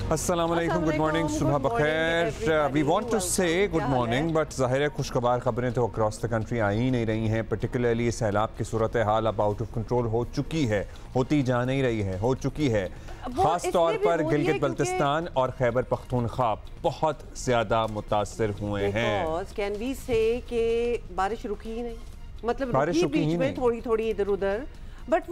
अस्सलामुअलैकुम, good morning, सुबह बखैर। We want to से गुड मॉर्निंग, बट ज़ाहिर है खुशखबर खबरें तो अक्रॉस द कंट्री आ ही नहीं रही हैं। पर्टिकुलरली सैलाब की सूरत हाल अब आउट ऑफ कंट्रोल हो चुकी है, होती जा नहीं रही है, हो चुकी है। ख़ास तौर पर गिलगित बल्तिस्तान और खैबर पख्तूनख्वा बहुत ज़्यादा मुतासर हुए हैं। कैन वी से कि बारिश रुकी ही नहीं, मतलब बारिश रुकी बीच में थोड़ी थोड़ी इधर उधर, बट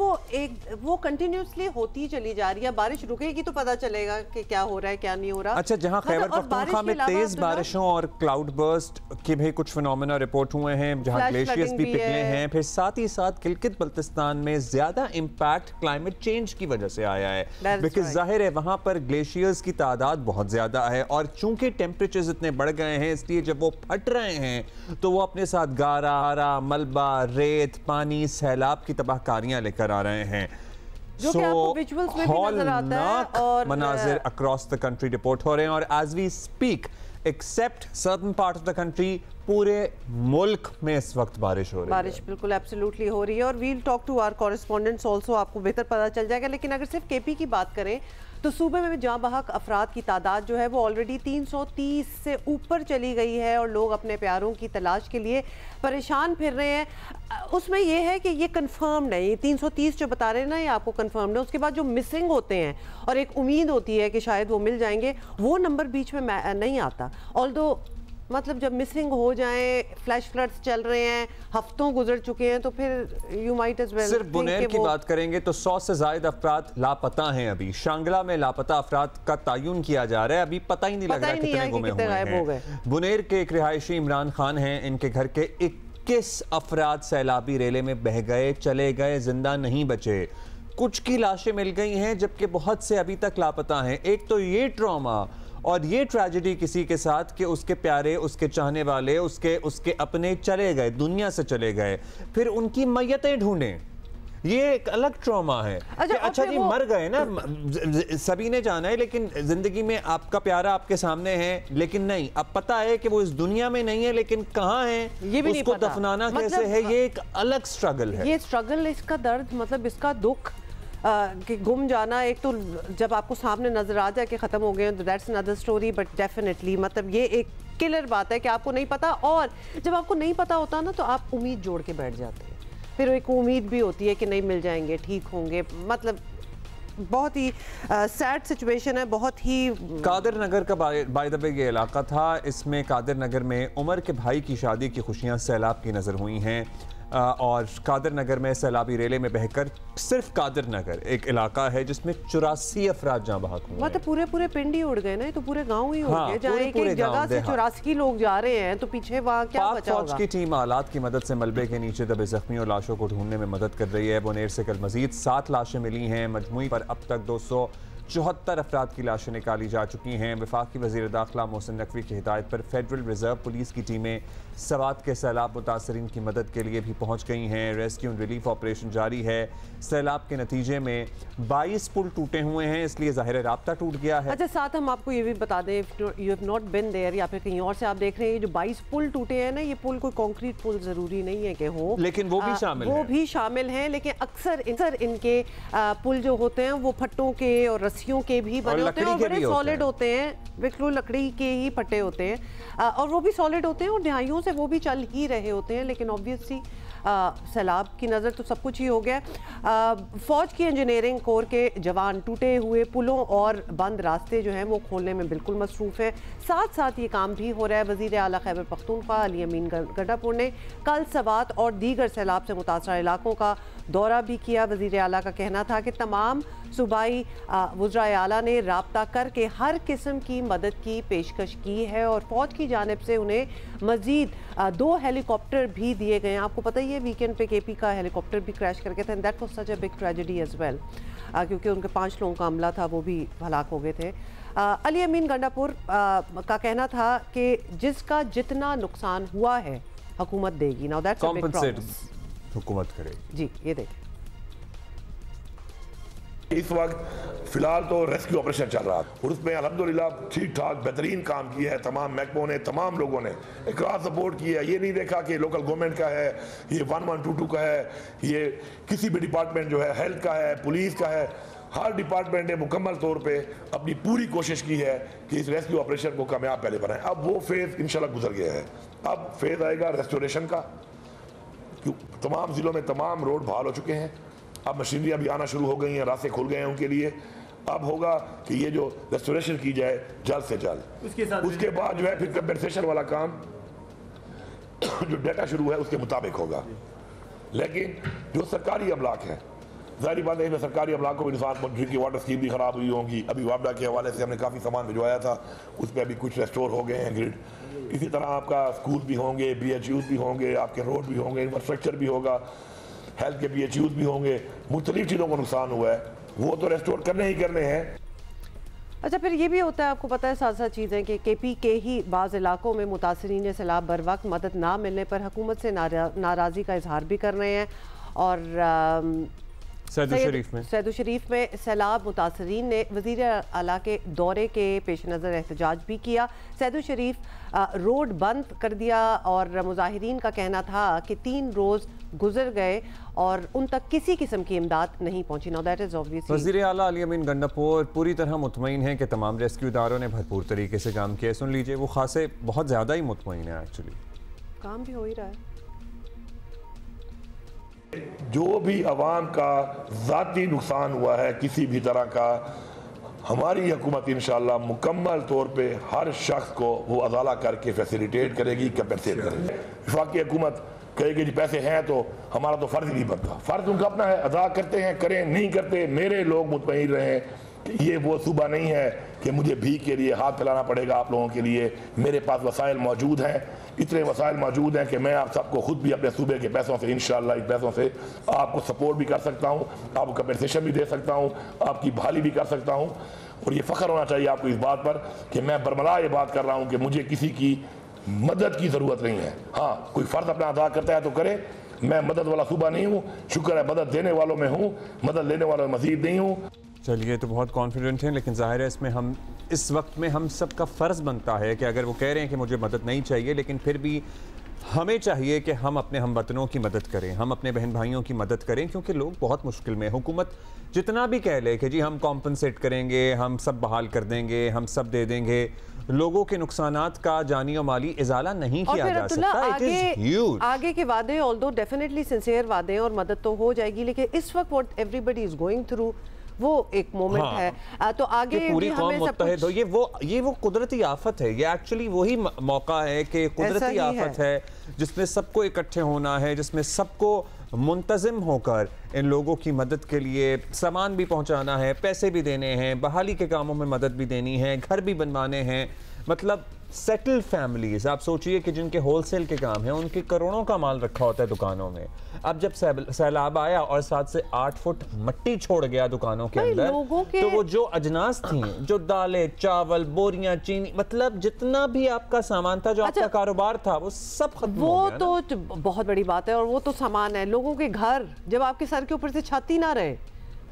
वो कंटिन्यूसली होती चली जा रही है। बारिश रुकेगी तो पता चलेगा कि क्या हो रहा है क्या नहीं हो रहा। अच्छा, जहां खैबर पख्तूनख्वा में तेज बारिशों और क्लाउड बर्स्ट के भी कुछ फिनोमेना रिपोर्ट हुए हैं, जहां ग्लेशियर्स भी पिघले हैं, फिर साथ ही साथ गिलगित बल्तिस्तान में ज्यादा इम्पैक्ट क्लाइमेट चेंज की वजह से आया है, बिकॉज जाहिर है वहां पर ग्लेशियर्स की तादाद बहुत ज्यादा है और चूंकि टेम्परेचर्स इतने बढ़ गए हैं, इसलिए जब वो फट रहे हैं तो वो अपने साथ गारा, मलबा, रेत, पानी, सैलाब की तबाहकारियां लेकर आ रहे हैं। जो कि आपको विजुअल्स में भी नजर आता है और मनाजिर अक्रॉस द कंट्री रिपोर्ट हो रहे हैं और as we speak except certain part of the country पूरे मुल्क में इस वक्त बारिश हो रही है। बारिश बिल्कुल एब्सोल्युटली हो रही है और we'll talk to our correspondents also, आपको बेहतर पता चल जाएगा। लेकिन अगर सिर्फ केपी की बात करें तो सूबे में जहाँ बहक अफराद की तादाद जो है वो ऑलरेडी 330 से ऊपर चली गई है और लोग अपने प्यारों की तलाश के लिए परेशान फिर रहे हैं। उसमें ये है कि ये कंफर्म नहीं, 330 जो बता रहे हैं ना ये आपको कंफर्म है। उसके बाद जो मिसिंग होते हैं और एक उम्मीद होती है कि शायद वो मिल जाएंगे, वो नंबर बीच में नहीं आता। ऑल्दो मतलब जब मिसिंग हो जाए, फ्लैश फ्लड्स चल रहे हैं, हफ्तों गुजर चुके हैं, तो फिर यू माइट एज वेल। सिर्फ बुनेर की बात करेंगे तो 100 से ज्यादा अफराद लापता हैं। अभी शांगला में लापता अफराद का तयन किया जा रहा है, अभी पता ही नहीं लग रहा कितने गुमे हुए हैं। बुनेर के एक रिहायशी इमरान खान हैं, इनके घर के 21 अफराद सैलाबी रेले में बह गए, चले गए, जिंदा नहीं बचे। कुछ की लाशें मिल गई हैं जबकि बहुत से अभी तक लापता हैं। एक तो ये ट्रॉमा और ये ट्रेजेडी किसी के साथ कि उसके प्यारे, उसके चाहने वाले, उसके अपने चले गए, दुनिया से चले गए, फिर उनकी मैयतें ढूंढें, ये एक अलग ट्रॉमा है। अच्छा जी, मर गए ना, सभी ने जाना है, लेकिन जिंदगी में आपका प्यारा आपके सामने है, लेकिन नहीं, अब पता है कि वो इस दुनिया में नहीं है, लेकिन कहाँ है, ये भी उसको दफनाना कैसे है, ये एक अलग स्ट्रगल है। ये स्ट्रगल, इसका दर्द, मतलब इसका दुख कि गुम जाना, एक तो जब आपको सामने नजर आ जाए कि खत्म हो गए तो that's another story, but definitely मतलब ये एक किलर बात है कि आपको नहीं पता, और जब आपको नहीं पता होता ना तो आप उम्मीद जोड़ के बैठ जाते हैं। फिर एक उम्मीद भी होती है कि नहीं, मिल जाएंगे, ठीक होंगे। मतलब बहुत ही सैड सिचुएशन है, बहुत ही। कादिर नगर का बाय द वे ये इलाका था, इसमें कादिर नगर में उमर के भाई की शादी की खुशियां सैलाब की नजर हुई हैं और कादिर नगर में सैलाबी रेले में बहकर सिर्फ कादिर नगर एक इलाका है जिसमें 84 अफराद जहाँ बहक हुए। मतलब पूरे पिंड ही उड़ गए ना, तो पूरे गांव ही उड़ गए। जहाँ एक जगह से 84 लोग जा रहे हैं तो पीछे वहाँ क्या बचा होगा। फौज की टीम आलात की मदद से मलबे के नीचे दबे जख्मी और लाशों को ढूंढने में मदद कर रही है। बुनेर से कल मजीद 7 लाशें मिली हैं। मजमूई पर अब तक 274 अफराद की लाशें निकाली जा चुकी हैं। वफाकी वज़ीर दाखिला मोहसिन नकवी की हिदायत पर फेडरल रिजर्व पुलिस की टीमें सवात के सैलाब मुतासरीन की मदद के लिए भी पहुँच गई हैं। रेस्क्यू एंड रिलीफ ऑपरेशन जारी है। सैलाब के नतीजे में 22 पुल टूटे हुए हैं, इसलिए ज़ाहिर राब्ता टूट गया है। अच्छा, साथ हम आपको ये भी बता दें, you have not been there या फिर कहीं और से आप देख रहे हैं, जो 22 पुल टूटे हैं ना, ये पुल कोई कंक्रीट पुल ज़रूरी नहीं है कि हो, लेकिन वो भी शामिल हैं। लेकिन अक्सर इनके पुल जो होते हैं वो फट्टों के और रस्सियों के भी बने होते हैं और बड़े सॉलिड होते हैं, बिल्कुल लकड़ी के ही फटे होते हैं और वो भी सॉलिड होते हैं और दहाइयों से वो भी चल ही रहे होते हैं। लेकिन ऑब्वियसली सैलाब की नज़र तो सब कुछ ही हो गया। फौज की इंजीनियरिंग कोर के जवान टूटे हुए पुलों और बंद रास्ते जो हैं वो खोलने में बिल्कुल मसरूफ़ है। साथ साथ ये काम भी हो रहा है। वज़ीर आला खैबर पख्तूनख्वा अली अमीन गंडापुर ने कल सवात और दीगर सैलाब से मुतासर इलाकों का दौरा भी किया। वज़ीर आला का कहना था कि तमाम सूबाई वज़राए आला ने राब्ता करके हर किस्म की मदद की पेशकश की है और फ़ौज की जानिब से उन्हें मज़ीद 2 हेलीकॉप्टर भी दिए गए हैं। आपको पता ही है वीकेंड पे केपी का हेलीकॉप्टर भी क्रैश करके था, and that was such a big tragedy as well, क्योंकि उनके 5 लोगों का हमला था, वो भी हलाक हो गए थे। अली अमीन गंडापुर का कहना था कि जिसका जितना नुकसान हुआ है हुकूमत देगी। Now that's a big promise, हुकूमत करेगी। जी, ये देखिए। इस वक्त फिलहाल तो रेस्क्यू ऑपरेशन चल रहा था और उसमें अल्हम्दुलिल्लाह ठीक ठाक बेहतरीन काम किया है। तमाम महकमों ने, तमाम लोगों ने क्रॉस सपोर्ट किया है। ये नहीं देखा कि लोकल गवर्नमेंट का है, ये 1122 का है, ये किसी भी डिपार्टमेंट जो है, हेल्थ का है, पुलिस का है, हर डिपार्टमेंट ने मुकम्मल तौर पे अपनी पूरी कोशिश की है कि इस रेस्क्यू ऑपरेशन को कामयाब पहले बनाएं। अब वो फेज़ इंशाल्लाह गुजर गया है, अब फेज़ आएगा रेस्टोरेशन का। तमाम ज़िलों में तमाम रोड बहाल हो चुके हैं, अब मशीनरियाँ भी आना शुरू हो गई हैं, रास्ते खुल गए हैं उनके लिए। अब होगा कि ये जो रेस्टोरेशन की जाए जल्द से जल्द, उसके बाद जो है फिर कंपनसेशन वाला काम जो डाटा शुरू है उसके मुताबिक होगा। लेकिन जो सरकारी अमलाक है, ज़ाहिर बात है सरकारी अमलाक को भी नुकसान, ड्रिंकिंग वाटर स्कीम भी ख़राब हुई होंगी। अभी वापडा के हवाले से हमने काफ़ी सामान भिजवाया था, उस पर अभी कुछ रेस्टोर हो गए हैं ग्रिड। इसी तरह आपका स्कूल भी होंगे, BHUs भी होंगे, आपके रोड भी होंगे, इंफ्रास्ट्रक्चर भी होगा, हेल्थ के BHUs भी होंगे, मुख्तलिफ चीज़ों को नुकसान हुआ है, वो तो रेस्टोर करने ही करने हैं। अच्छा, फिर ये भी होता है, आपको पता है साथ साथ चीज़ें कि KP के ही बाज़ इलाकों में मुतासरीन सैलाब बर वक्त मदद ना मिलने पर हुकूमत से नाराज़गी का इजहार भी कर रहे हैं। और सैदू शरीफ में सैलाब मुतासरीन ने वज़ीर आला के दौरे के पेश नज़र एहतजाज भी किया। सैदू शरीफ रोड बंद कर दिया और मुजाहिरीन का कहना था कि 3 रोज़ गुजर गए और उन तक किसी किस्म की इमदाद नहीं पहुंची। नाउ दैट इज ऑब्वियसली वज़ीर आला अली अमीन गंडापुर पूरी तरह मुतमईन हैं कि तमाम रेस्क्यू इदारों ने भरपूर तरीके से काम किया। सुन लीजिए, वो खासे बहुत ज़्यादा ही मुतमईन है, एक्चुअली काम भी हो ही रहा है। जो भी अवाम का ज़ाती नुकसान हुआ है किसी भी तरह का, हमारी हुकूमत इंशाअल्लाह मुकम्मल तौर पे हर शख्स को वो अदाला करके फैसिलिटेट करेगी, कंपेंसेट करेगी। वफाकी हुकूमत कहेगी जी पैसे हैं तो हमारा तो फ़र्ज नहीं बनता, फ़र्ज उनका अपना है, अदा करते हैं करें, नहीं करते मेरे लोग मुतमईन रहें कि ये वो सूबा नहीं है कि मुझे भीख के लिए हाथ फैलाना पड़ेगा आप लोगों के लिए। मेरे पास वसाइल मौजूद हैं, इतने वसाइल मौजूद हैं कि मैं आप सबको खुद भी अपने सूबे के पैसों से इंशाअल्लाह इन पैसों से आपको सपोर्ट भी कर सकता हूँ, आपको कंपनसेशन भी दे सकता हूँ, आपकी बहाली भी कर सकता हूँ। और ये फ़ख्र होना चाहिए आपको इस बात पर कि मैं बरमला ये बात कर रहा हूँ कि मुझे किसी की मदद की ज़रूरत नहीं है। हाँ, कोई फ़र्ज अपना अदा करता है तो करे, मैं मदद वाला सूबा नहीं हूँ, शुक्र है मदद देने वालों में हूँ, मदद लेने वालों में मज़ीद नहीं हूँ। चलिए, तो बहुत कॉन्फिडेंट हैं, लेकिन ज़ाहिर है इसमें हम इस वक्त में हम सब का फ़र्ज़ बनता है कि अगर वो कह रहे हैं कि मुझे मदद नहीं चाहिए, लेकिन फिर भी हमें चाहिए कि हम अपने हमवतनों की मदद करें, हम अपने बहन भाइयों की मदद करें, क्योंकि लोग बहुत मुश्किल में। हुकूमत जितना भी कह ले कि जी हम कॉम्पनसेट करेंगे, हम सब बहाल कर देंगे, हम सब दे देंगे, लोगों के नुकसानात का जानी और माली इजाला नहीं किया जा सकता। आगे के वादे ऑल्दो डेफिनेटली सिंसियर वादे और मदद तो हो जाएगी, लेकिन इस वक्त what everybody is going through वो एक मोमेंट है। तो आगे पूरी कौम मुत्तहिद हो, ये वो कुदरती आफत है, ये एक्चुअली वही मौका है कि कुदरती आफत है जिसमें सबको इकट्ठे होना है, जिसमें सबको मुंतज़िम होकर इन लोगों की मदद के लिए सामान भी पहुंचाना है, पैसे भी देने हैं, बहाली के कामों में मदद भी देनी है, घर भी बनवाने हैं। मतलब सेटल्ड फैमिलीज, आप सोचिए कि जिनके होलसेल के काम हैं, उनके करोड़ों का माल रखा होता है दुकानों में। अब जब सैलाब आया और 7 से 8 फुट मिट्टी छोड़ गया दुकानों के अंदर, तो वो जो अजनास थी, जो दालें, चावल, बोरियां, चीनी, मतलब जितना भी आपका सामान था, जो आपका कारोबार था, वो सब खत्म हो गया। वो तो बहुत बड़ी बात है, और वो तो सामान है। लोगों के घर, जब आपके सर के ऊपर से छत ही ना रहे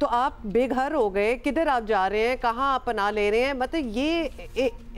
तो आप बेघर हो गए, किधर आप जा रहे हैं, कहाँ आप पनाह ले रहे हैं। मतलब ये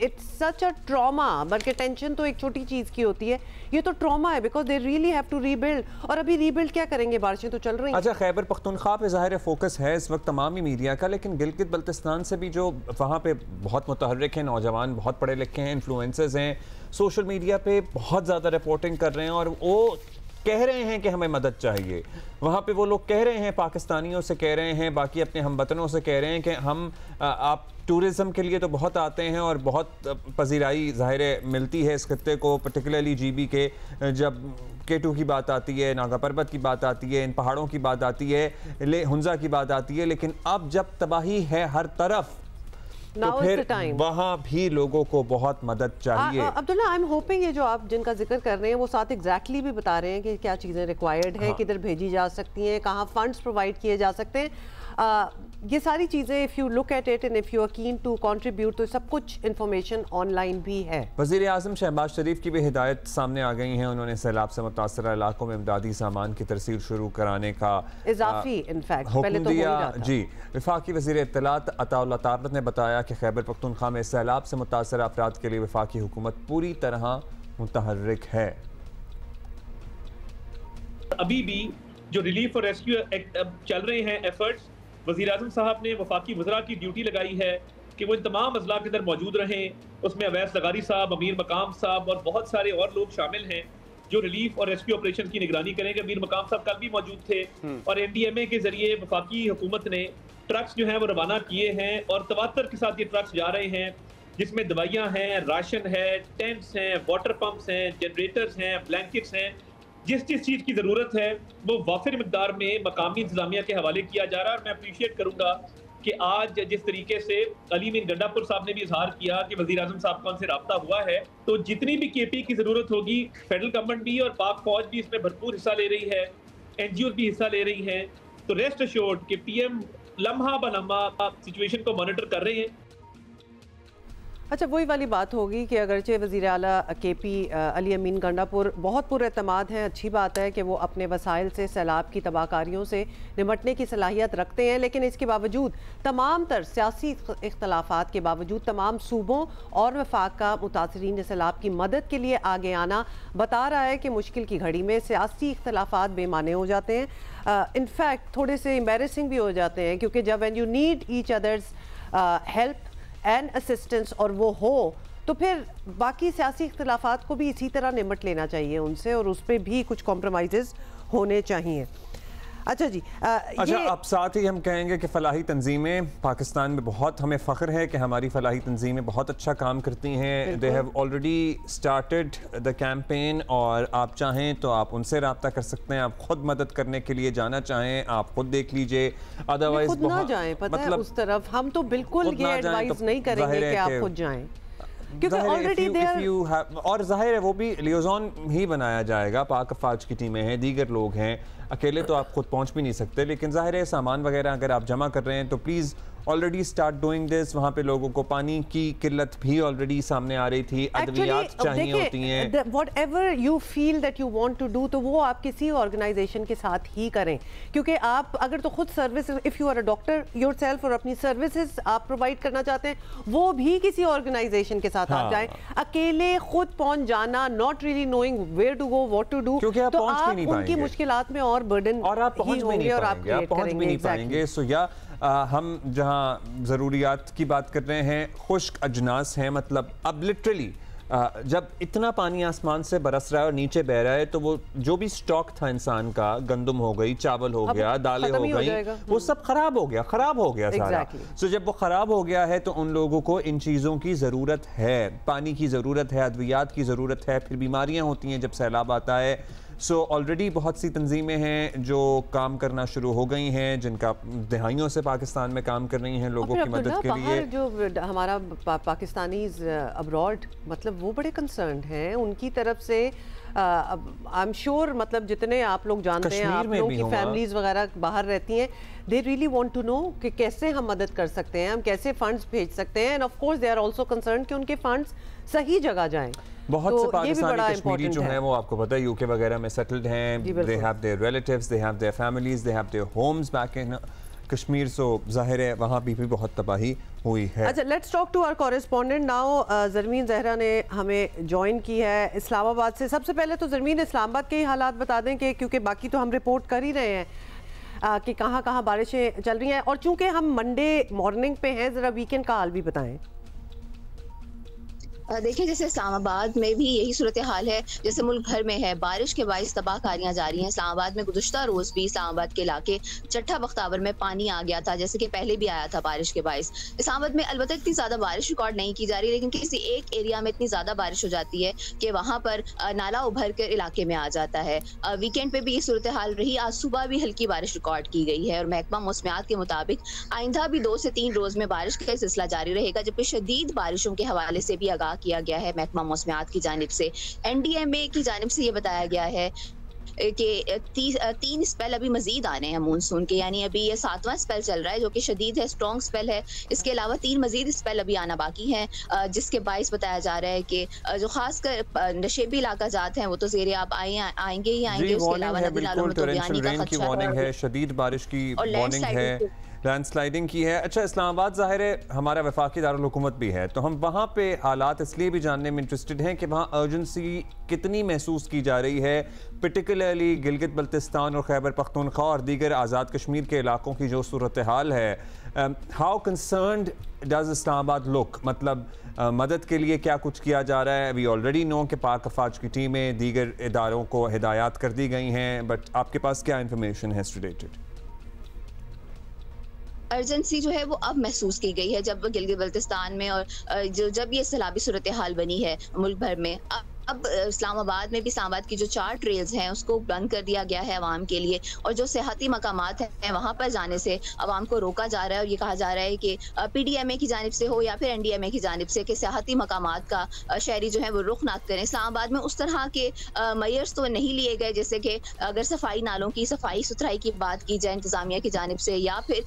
इट्स सच अ ट्रॉमा। बल्कि टेंशन तो एक छोटी चीज़ की होती है, ये तो ट्रॉमा है, because they really have to rebuild. और अभी रीबिल्ड क्या करेंगे, बारिशें तो चल रही हैं। अच्छा, खैबर पख्तूनख्वा पे ज़ाहिर फोकस है इस वक्त तमामी मीडिया का, लेकिन गिलगित बल्तिस्तान से भी जो वहाँ पे बहुत मुतहर्रिक हैं नौजवान, बहुत पढ़े लिखे हैं, इन्फ्लुएंसर्स हैं, सोशल मीडिया पे बहुत ज़्यादा रिपोर्टिंग कर रहे हैं और वो कह रहे हैं कि हमें मदद चाहिए। वहाँ पे वो लोग कह रहे हैं, पाकिस्तानियों से कह रहे हैं, बाकी अपने हमवतनों से कह रहे हैं कि हम आप टूरिज़म के लिए तो बहुत आते हैं और बहुत पजीराई ज़ाहिर मिलती है इस खत्ते को, पर्टिकुलरली GB के जब K2 की बात आती है, नागा पर्वत की बात आती है, इन पहाड़ों की बात आती है, हुंजा की बात आती है। लेकिन अब जब तबाही है हर तरफ, तो फिर वहाँ भी लोगों को बहुत मदद चाहिए। अब्दुल्ला, आई एम होपिंग ये जो आप जिनका जिक्र कर रहे हैं वो साथ एग्जैक्टली भी बता रहे हैं कि क्या चीज़ें रिक्वायर्ड हैं, किधर भेजी जा सकती हैं, कहाँ फंड्स प्रोवाइड किए जा सकते हैं। ये सारी चीज़ें if you look at it and if you are keen to contribute, तो सब कुछ इन्फॉर्मेशन ऑनलाइन भी है। वज़ीर आज़म शहबाज शरीफ की भी हिदायत सामने आ गई हैं। उन्होंने सैलाब से मुतासरा इलाकों में इमदादी सामान की तरसील शुरू कराने का इजाफी इनफैक्ट हुक्म दिया। जी, वफाकी वज़ीर इत्तलात अताउल्लाह तारबत ने बताया कि खैबर पख्तूनख्वा में सैलाब से मुतासरा अफराद के लिए वफाकी हुकूमत पूरी तरह मुतहर्रिक है। अभी भी जो रिलीफ और रेस्क्यू चल रहे हैं एफर्ट्स, वज़ीर आज़म साहब ने वफाकी वज़रा की ड्यूटी लगाई है कि वो इन तमाम अजला के अंदर मौजूद रहें। उसमें अवैस लगारी साहब, अमीर मकाम साहब और बहुत सारे और लोग शामिल हैं जो रिलीफ और रेस्क्यू ऑपरेशन की निगरानी करेंगे। अमीर मकाम साहब कल भी मौजूद थे और NDMA के जरिए वफाकी हुकूमत ने ट्रक्स जो हैं वो रवाना किए हैं और तवातर के साथ ये ट्रक्स जा रहे हैं, जिसमें दवाइयाँ हैं, राशन है, टेंट्स हैं, वाटर पम्प्स हैं, जनरेटर्स हैं, ब्लैंकेट्स हैं। जिस चीज़ की ज़रूरत है वो वाफिर मिकदार में मकामी इंतजामिया के हवाले किया जा रहा है। और मैं अप्रीशिएट करूँगा कि आज जिस तरीके से अली मीन गंडापुर साहब ने भी इजहार किया कि वज़ीर आज़म साहब का उनसे रब्ता हुआ है, तो जितनी भी KP की ज़रूरत होगी फेडरल गवर्नमेंट भी और पाक फौज भी इसमें भरपूर हिस्सा ले रही है, NGOs भी हिस्सा ले रही हैं। तो रेस्ट अश्योर्ड कि PM लम्हा ब लम्हा सिचुएशन को मॉनिटर कर रहे हैं। अच्छा, वही वाली बात होगी कि अगरचे वज़ीर आला KP अली अमीन गंडापुर बहुत पुरएतमाद हैं, अच्छी बात है कि वो अपने वसाइल से सैलाब की तबाहकारियों से निमटने की सलाहियत रखते हैं, लेकिन इसके बावजूद तमाम तर सियासी इख्तलाफात के बावजूद तमाम सूबों और वफाक का मुतासरीन सैलाब की मदद के लिए आगे आना बता रहा है कि मुश्किल की घड़ी में सियासी इख्तलाफात बेमाने हो जाते हैं, इनफैक्ट थोड़े से एम्बेरसिंग भी हो जाते हैं, क्योंकि जब when you need each others help and assistance और वो हो तो फिर बाकी सियासी इख्तलाफात को भी इसी तरह निमट लेना चाहिए उनसे और उस पर भी कुछ कॉम्प्रोमाइज़ होने चाहिए। अच्छा जी, अच्छा, अब साथ ही हम कहेंगे कि फ़लाही तंजीमें पाकिस्तान में बहुत हमें फ़ख्र है कि हमारी फ़लाही तंजीमें बहुत अच्छा काम करती हैं। They have already started the campaign और आप चाहें तो आप उनसे रब्ता कर सकते हैं। आप खुद मदद करने के लिए जाना चाहें आप खुद देख लीजिए, अदरवाइज खुद ना जाएं, पता है उस तरफ हम तो बिल्कुल ये एडवाइस नहीं करेंगे कि आप खुद जाएं, क्योंकि ऑलरेडी और जाहिर है वो भी लियोजॉन ही बनाया जाएगा। पाक अफवाज की टीमें हैं, दीगर लोग हैं, अकेले तो आप खुद पहुंच भी नहीं सकते, लेकिन जाहिर है सामान वगैरह अगर आप जमा कर रहे हैं तो please already start doing this. वहाँ पे लोगों को पानी की किल्लत भी ऑलरेडी सामने आ रही थी, अद्वियात चाहिए होती हैं। Whatever you feel that you want to do, तो वो आप किसी ऑर्गेनाइजेशन के साथ ही करें, क्योंकि आप अगर तो खुद service, if you are a doctor yourself और अपनी सर्विसेज आप प्रोवाइड करना चाहते हैं, वो भी किसी ऑर्गेनाइजेशन के साथ आप जाएं। अकेले खुद पहुंच जाना, not really knowing where to go, what to do, तो आप उनकी मुश्किलात में और बर्डन और आप पहुंच भी नहीं पाएंगे। सो या हम जहां ज़रूरियात की बात कर रहे हैं, खुश्क अजनास हैं, मतलब अब लिटरली जब इतना पानी आसमान से बरस रहा है और नीचे बह रहा है तो वो जो भी स्टॉक था इंसान का, गंदम हो गई, चावल हो गया, दालें हो गई, वो सब खराब हो गया सारा। सो जब वो खराब हो गया है तो उन लोगों को इन चीज़ों की ज़रूरत है, पानी की ज़रूरत है, अद्वियात की ज़रूरत है, फिर बीमारियाँ होती हैं जब सैलाब आता है। सो ऑलरेडी बहुत सी तंजीमें हैं जो काम करना शुरू हो गई हैं, जिनका दहाइयों से पाकिस्तान में काम कर रही हैं लोगों की मदद के लिए। जो हमारा पाकिस्तानीज अब्रॉड, मतलब वो बड़े कंसर्न्ड हैं उनकी तरफ से। आई एम श्योर, मतलब जितने आप लोग जानते हैं, आप लोगों की फैमिलीज वगैरह बाहर रहती हैं, they really want to know कि कैसे हम मदद कर सकते हैं, हम कैसे फंड्स भेज सकते हैं, and of course they are also concerned कि उनके फंड्स सही जगह जाएं। बहुत से पाकिस्तानी कश्मीरी जो हैं वो आपको पता है यूके वगैरह में सेटल्ड हैं, they have their relatives, they have their families, they have their homes back in Kashmir. So जाहिर है वहाँ भी बहुत तबाही हुई है। अच्छा, let's talk to our correspondent now. Zarmeen Zahra ने हमें ज्वाइन की है इस्लामाबाद से। सबसे पहले तो ज़रमीन, इस्लामाबाद के हालात बता दें कि क्योंकि बाकी तो हम रिपोर्ट कर ही रहे हैं कि कहाँ कहाँ बारिशें चल रही हैं, और चूँकि हम मंडे मॉर्निंग पे हैं, ज़रा वीकेंड का हाल भी बताएं। देखिए, जैसे इस्लामाबाद में भी यही सूरत हाल है जैसे मुल्क भर में है। बारिश के बाइस तबाहकारियां जारी हैं। इस्लामाबाद में गुज़श्ता रोज भी इस्लामाबाद के इलाके चट्ठा बख्तावर में पानी आ गया था, जैसे कि पहले भी आया था बारिश के बाइस। इस्लामाबाद में अलबत्ता इतनी ज्यादा बारिश रिकॉर्ड नहीं की जा रही, लेकिन किसी एक एरिया में इतनी ज्यादा बारिश हो जाती है कि वहां पर नाला उभर कर इलाके में आ जाता है। वीकेंड पे भी ये सूरत हाल रही। आज सुबह भी हल्की बारिश रिकॉर्ड की गई है और महकमा मौसमियात के मुताबिक आइंदा भी 2 से 3 रोज में बारिश का सिलसिला जारी रहेगा, जबकि शदीद बारिशों के हवाले से भी आगाह किया गया है महकमा मौसमियात की जानिब से। NDMA की जानिब से ये बताया गया है कि 3 स्पेल अभी मजीद आने हैं मानसून के, यानी अभी ये 7वां स्पेल चल रहा है जो कि शदीद है, स्ट्रॉन्ग स्पेल है। इसके अलावा 3 मजीद स्पेल अभी आना बाकी हैं, जिसके बाइस बताया जा रहा है कि जो खासकर नशेबी इलाका जात हैं वो तो ज़ेरे आप आएंगे ही आएंगे। उसके अलावा नदी नालों में तो यानी का खतरा है, शदीद बारिश की वार्निंग है, लैंडस्लाइडिंग की है। अच्छा, इस्लामाबाद ज़ाहिर है हमारा वफाकी दारुल हुकूमत भी है, तो हम वहाँ पे हालात इसलिए भी जानने में इंटरेस्टेड हैं कि वहाँ अर्जेंसी कितनी महसूस की जा रही है, पर्टिकुलरली गिलगित बल्तिस्तान और खैबर पख्तूनख्वा और दीगर आज़ाद कश्मीर के इलाकों की जो सूरत हाल है। How concerned does Islamabad look, मतलब मदद के लिए क्या कुछ किया जा रहा है? वी ऑलरेडी नो कि पाक अफवाज की टीमें दीगर इदारों को हिदायत कर दी गई हैं, बट आपके पास क्या इंफॉर्मेशन है रिलेटेड? अर्जेंसी जो है वो अब महसूस की गई है जब गिलगित बल्तिस्तान में और जब ये सैलाबी सूरत हाल बनी है मुल्क भर में। अब इस्लामाबाद में भी इस्लामाबाद की जो 4 ट्रेल्स हैं उसको बंद कर दिया गया है अवाम के लिए, और जो सेहती मकामात हैं वहाँ पर जाने से अवाम को रोका जा रहा है। और ये कहा जा रहा है कि PDMA की जानिब से हो या फिर NDMA की जानिब से कि सेहती मकामात का शहरी जो है वो रुख ना करें। इस्लामाबाद में उस तरह के मेयर्स तो नहीं लिए गए, जैसे कि अगर सफाई नालों की सफाई सुथराई की बात की जाए इंतजामिया की जानिब से, या फिर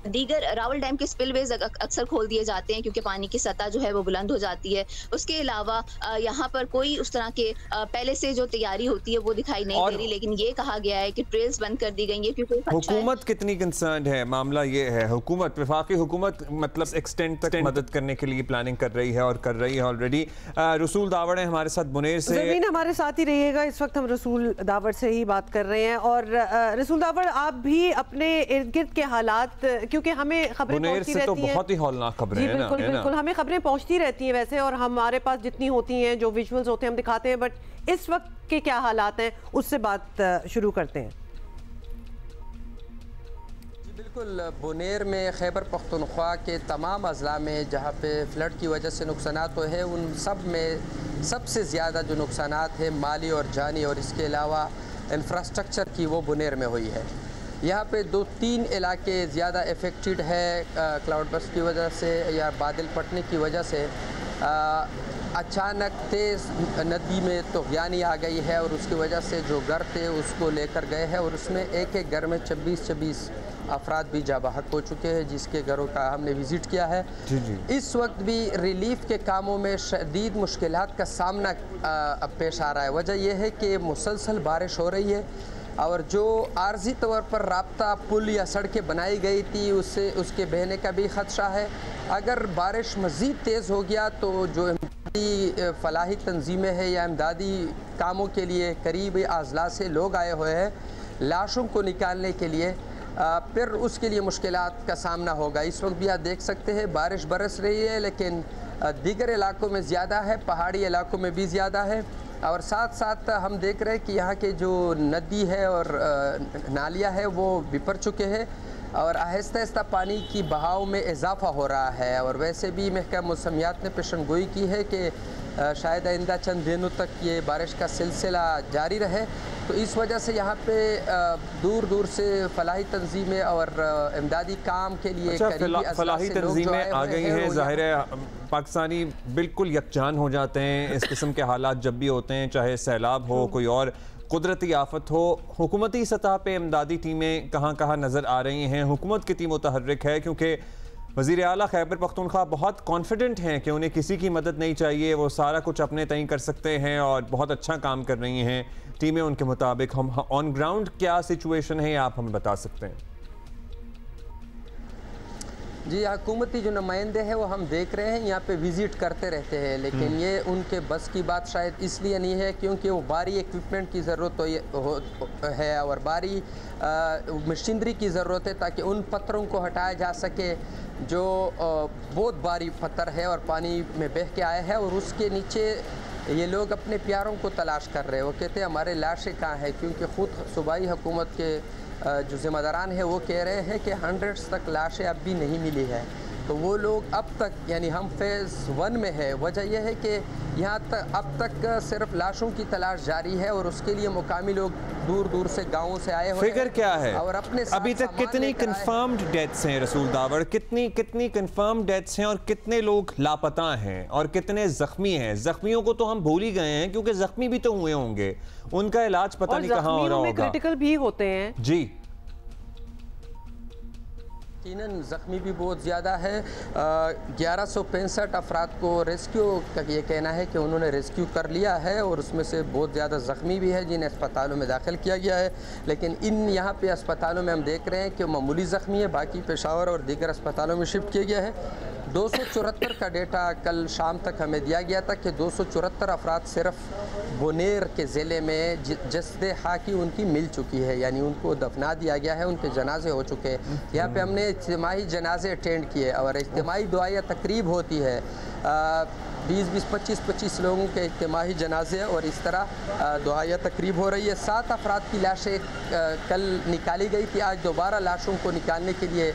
दीगर रावल डैम के स्पिलवेज अक्सर खोल दिए जाते हैं क्योंकि पानी की सतह जो है वो बुलंद हो जाती है। उसके अलावा यहाँ पर कोई उस तरह के पहले से जो तैयारी होती है वो दिखाई नहीं दे रही, लेकिन ये कहा गया है कि ट्रेल्स बंद कर दी गई है क्योंकि हुकूमत कितनी कंसर्न्ड है? मामला ये है, हुकूमत, वफाकी हुकूमत मतलब एक्सटेंड तक मदद करने के लिए प्लानिंग कर रही है और कर रही है ऑलरेडी। रसूल दावड़ है हमारे साथ बुनेर से। ज़मीन हमारे साथ ही रहिएगा, इस वक्त हम रसूल दावड़ से ही बात कर रहे हैं। और रसूल दावड़, आप भी अपने इर्द गिर्द के हालात, क्योंकि हमें खबरें पहुंचती रहती हैं, बहुत ही हौलनाक खबरें हैं। बिल्कुल बिल्कुल, हमें खबरें पहुंचती रहती हैं वैसे, और हमारे पास जितनी होती हैं, जो विजुअल्स होते हैं हम दिखाते हैं, बट इस वक्त के क्या हालात हैं उससे बात शुरू करते हैं। जी बिल्कुल, बुनेर में खैबर पख्तूनख्वा के तमाम अजला में जहाँ पे फ्लड की वजह से नुकसानात हुए हैं, उन सब में सबसे ज़्यादा जो नुकसानात है माली और जानी और इसके अलावा इंफ्रास्ट्रक्चर की, वो बुनेर में हुई है। यहाँ पे 2-3 इलाके ज़्यादा इफ़ेक्टेड है क्लाउड बर्स्ट की वजह से या बादल फटने की वजह से। अचानक तेज़ नदी में तूफ़ानी आ गई है और उसकी वजह से जो घर थे उसको लेकर गए हैं, और उसमें एक घर में 26 अफराद भी जाबहक हो चुके हैं, जिसके घरों का हमने विज़िट किया है। इस वक्त भी रिलीफ के कामों में शदीद मुश्किलात का सामना पेश आ रहा है। वजह यह है कि मुसलसल बारिश हो रही है और जो आर्जी तौर पर राब्ता पुल या सड़कें बनाई गई थी उससे उसके बहने का भी ख़दशा है। अगर बारिश मज़ीद तेज़ हो गया तो जो इमदादी फलाही तंजीमें हैं या इमदादी कामों के लिए करीब अजला से लोग आए हुए हैं लाशों को निकालने के लिए, फिर उसके लिए मुश्किलात का सामना होगा। इस वक्त भी आप देख सकते हैं बारिश बरस रही है, लेकिन दीगर इलाकों में ज़्यादा है, पहाड़ी इलाकों में भी ज़्यादा है। और साथ साथ हम देख रहे हैं कि यहाँ के जो नदी है और नालियाँ है वो बिपर चुके हैं और आहिस्ता आहिस्ता पानी की बहाव में इजाफा हो रहा है। और वैसे भी महकमा मौसमियात ने पेशनगोई की है कि शायद आइंदा चंद दिनों तक ये बारिश का सिलसिला जारी रहे, तो इस वजह से यहाँ पे दूर दूर से फलाही तंजीमें और इमदादी काम के लिए फलाही तंजीमें आ गई हैं। ज़ाहिर है पाकिस्तानी बिल्कुल यकजान हो जाते हैं इस किस्म के हालात जब भी होते हैं, चाहे सैलाब हो, कोई और कुदरती आफत हो। हुकूमती सतह पे इमदादी टीमें कहाँ कहाँ नज़र आ रही हैं? हुकूमत कितनी मुतहर्रिक है? क्योंकि वज़ीर आला खैबर पख्तूनख्वा बहुत कॉन्फिडेंट हैं कि उन्हें किसी की मदद नहीं चाहिए, वो सारा कुछ अपने तय कर सकते हैं और बहुत अच्छा काम कर रही हैं टीमें उनके मुताबिक। हम ऑन ग्राउंड क्या सिचुएशन है आप हमें बता सकते हैं? जी, हुकूमती जो नुमाइंदे हैं वो हम देख रहे हैं यहाँ पे विज़िट करते रहते हैं, लेकिन ये उनके बस की बात शायद इसलिए नहीं है क्योंकि वो भारी इक्विपमेंट की ज़रूरत है और भारी मशीनरी की ज़रूरत है ताकि उन पत्थरों को हटाया जा सके जो बहुत भारी पत्थर है और पानी में बह के आए हैं, और उसके नीचे ये लोग अपने प्यारों को तलाश कर रहे हैं। वो कहते हैं हमारे लाशें कहाँ हैं, क्योंकि ख़ुद सूबाई हुकूमत के जो ज़िम्मेदारान है वो कह रहे हैं कि 100 तक लाशें अब भी नहीं मिली है। तो वो लोग अब तक, यानी हम फेज़ 1 में है, वजह यह है कि यहाँ तक अब तक सिर्फ लाशों की तलाश जारी है और उसके लिए मुकामी लोग दूर दूर से गाँवों से आए हुए। फिगर क्या है और अपने अभी तक कितनी कंफर्म्ड डेथ्स हैं रसूल दावड़? कितनी कंफर्म्ड डेथ्स हैं और कितने लोग लापता हैं और कितने जख्मी हैं? जख्मियों को तो हम भूल ही गए हैं क्योंकि जख्मी भी तो हुए होंगे, उनका इलाज पता नहीं कहाँ हो रहा होगा। क्रिटिकल भी होते हैं। जी यकीनन ज़ख्मी भी बहुत ज़्यादा है। 1165 अफराद को रेस्क्यू का ये कहना है कि उन्होंने रेस्क्यू कर लिया है और उसमें से बहुत ज़्यादा ज़ख्मी भी है जिन्हें अस्पतालों में दाखिल किया गया है। लेकिन इन यहाँ पे अस्पतालों में हम देख रहे हैं कि मामूली ज़ख्मी है, बाकी पेशावर और दीगर अस्पतालों में शिफ्ट किया गया है। 274 का डेटा कल शाम तक हमें दिया गया था कि 274 अफराद सिर्फ बुनेर के ज़िले में जस्दे हाकी उनकी मिल चुकी है, यानी उनको दफना दिया गया है, उनके जनाजे हो चुके हैं। यहाँ पे हमने इज्तिमाई जनाजे अटेंड किए और इज्तिमाई दुआया तकरीब होती है। 20-20, 25-25 लोगों के इज्तिमाई जनाजे और इस तरह दुआया तकरीब हो रही है। 7 अफराद की लाशें कल निकाली गई थी, आज दोबारा लाशों को निकालने के लिए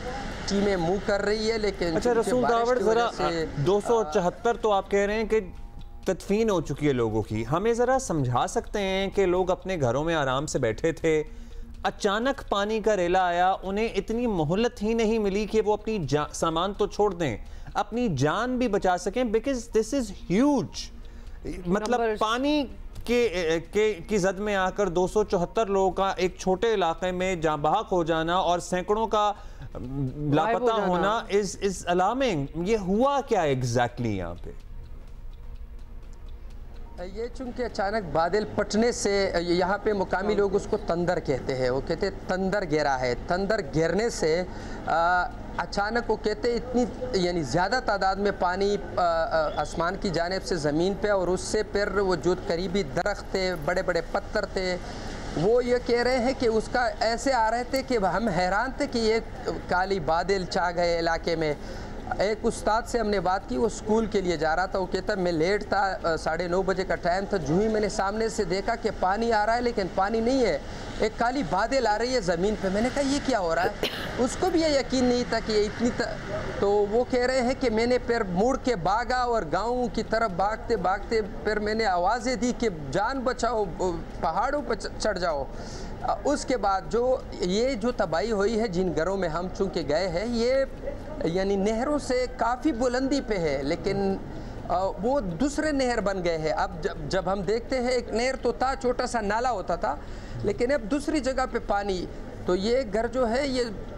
टीमें मूव कर रही है। लेकिन अच्छा रसूल दावड़, ज़रा 274 तो आप कह रहे हैं कि तदफीन हो चुकी है लोगों की, हमें ज़रा समझा सकते हैं कि लोग अपने घरों में आराम से बैठे थे, अचानक पानी का रेला आया, उन्हें इतनी मोहलत ही नहीं मिली कि वो अपनी सामान तो छोड़ दें, अपनी जान भी बचा सकें, बिकॉज दिस इज़ ह्यूज। मतलब पानी की जद में आकर 274 लोगों का एक छोटे इलाके में जाँ बहक हो जाना और सैकड़ों का लापता होना इज अलार्मिंग। ये हुआ क्या एग्जैक्टली यहाँ पे? ये चूंकि अचानक बादल फटने से, यहाँ पे मुकामी लोग उसको तंदर कहते हैं, वो कहते हैं तंदर गिरा है। तंदर गिरने से अचानक वो कहते हैं इतनी यानी ज़्यादा तादाद में पानी आसमान की जानिब से ज़मीन पे, और उससे फिर वो जो करीबी दरख्त थे, बड़े बड़े पत्थर थे, वो ये कह रहे हैं कि उसका ऐसे आ रहे थे कि हम हैरान थे कि ये काली बादल छा गए इलाके में। एक उस्ताद से हमने बात की, वो स्कूल के लिए जा रहा था, वो कहता मैं लेट था, 9:30 बजे का टाइम था, जो ही मैंने सामने से देखा कि पानी आ रहा है लेकिन पानी नहीं है, एक काली बादल आ रही है ज़मीन पे। मैंने कहा ये क्या हो रहा है, उसको भी ये यकीन नहीं था कि ये इतनी तो वो कह रहे हैं कि मैंने फिर मुड़ के भागा और गाँव की तरफ भागते भागते फिर मैंने आवाज़ें दी कि जान बचाओ, पहाड़ों पर चढ़ जाओ। उसके बाद जो तबाही हुई है, जिन घरों में हम चूँकि गए हैं, ये यानी नहरों से काफ़ी बुलंदी पे है, लेकिन वो दूसरे नहर बन गए हैं। अब जब हम देखते हैं, एक नहर तो था, छोटा सा नाला होता था, लेकिन अब दूसरी जगह पे पानी, तो ये घर जो है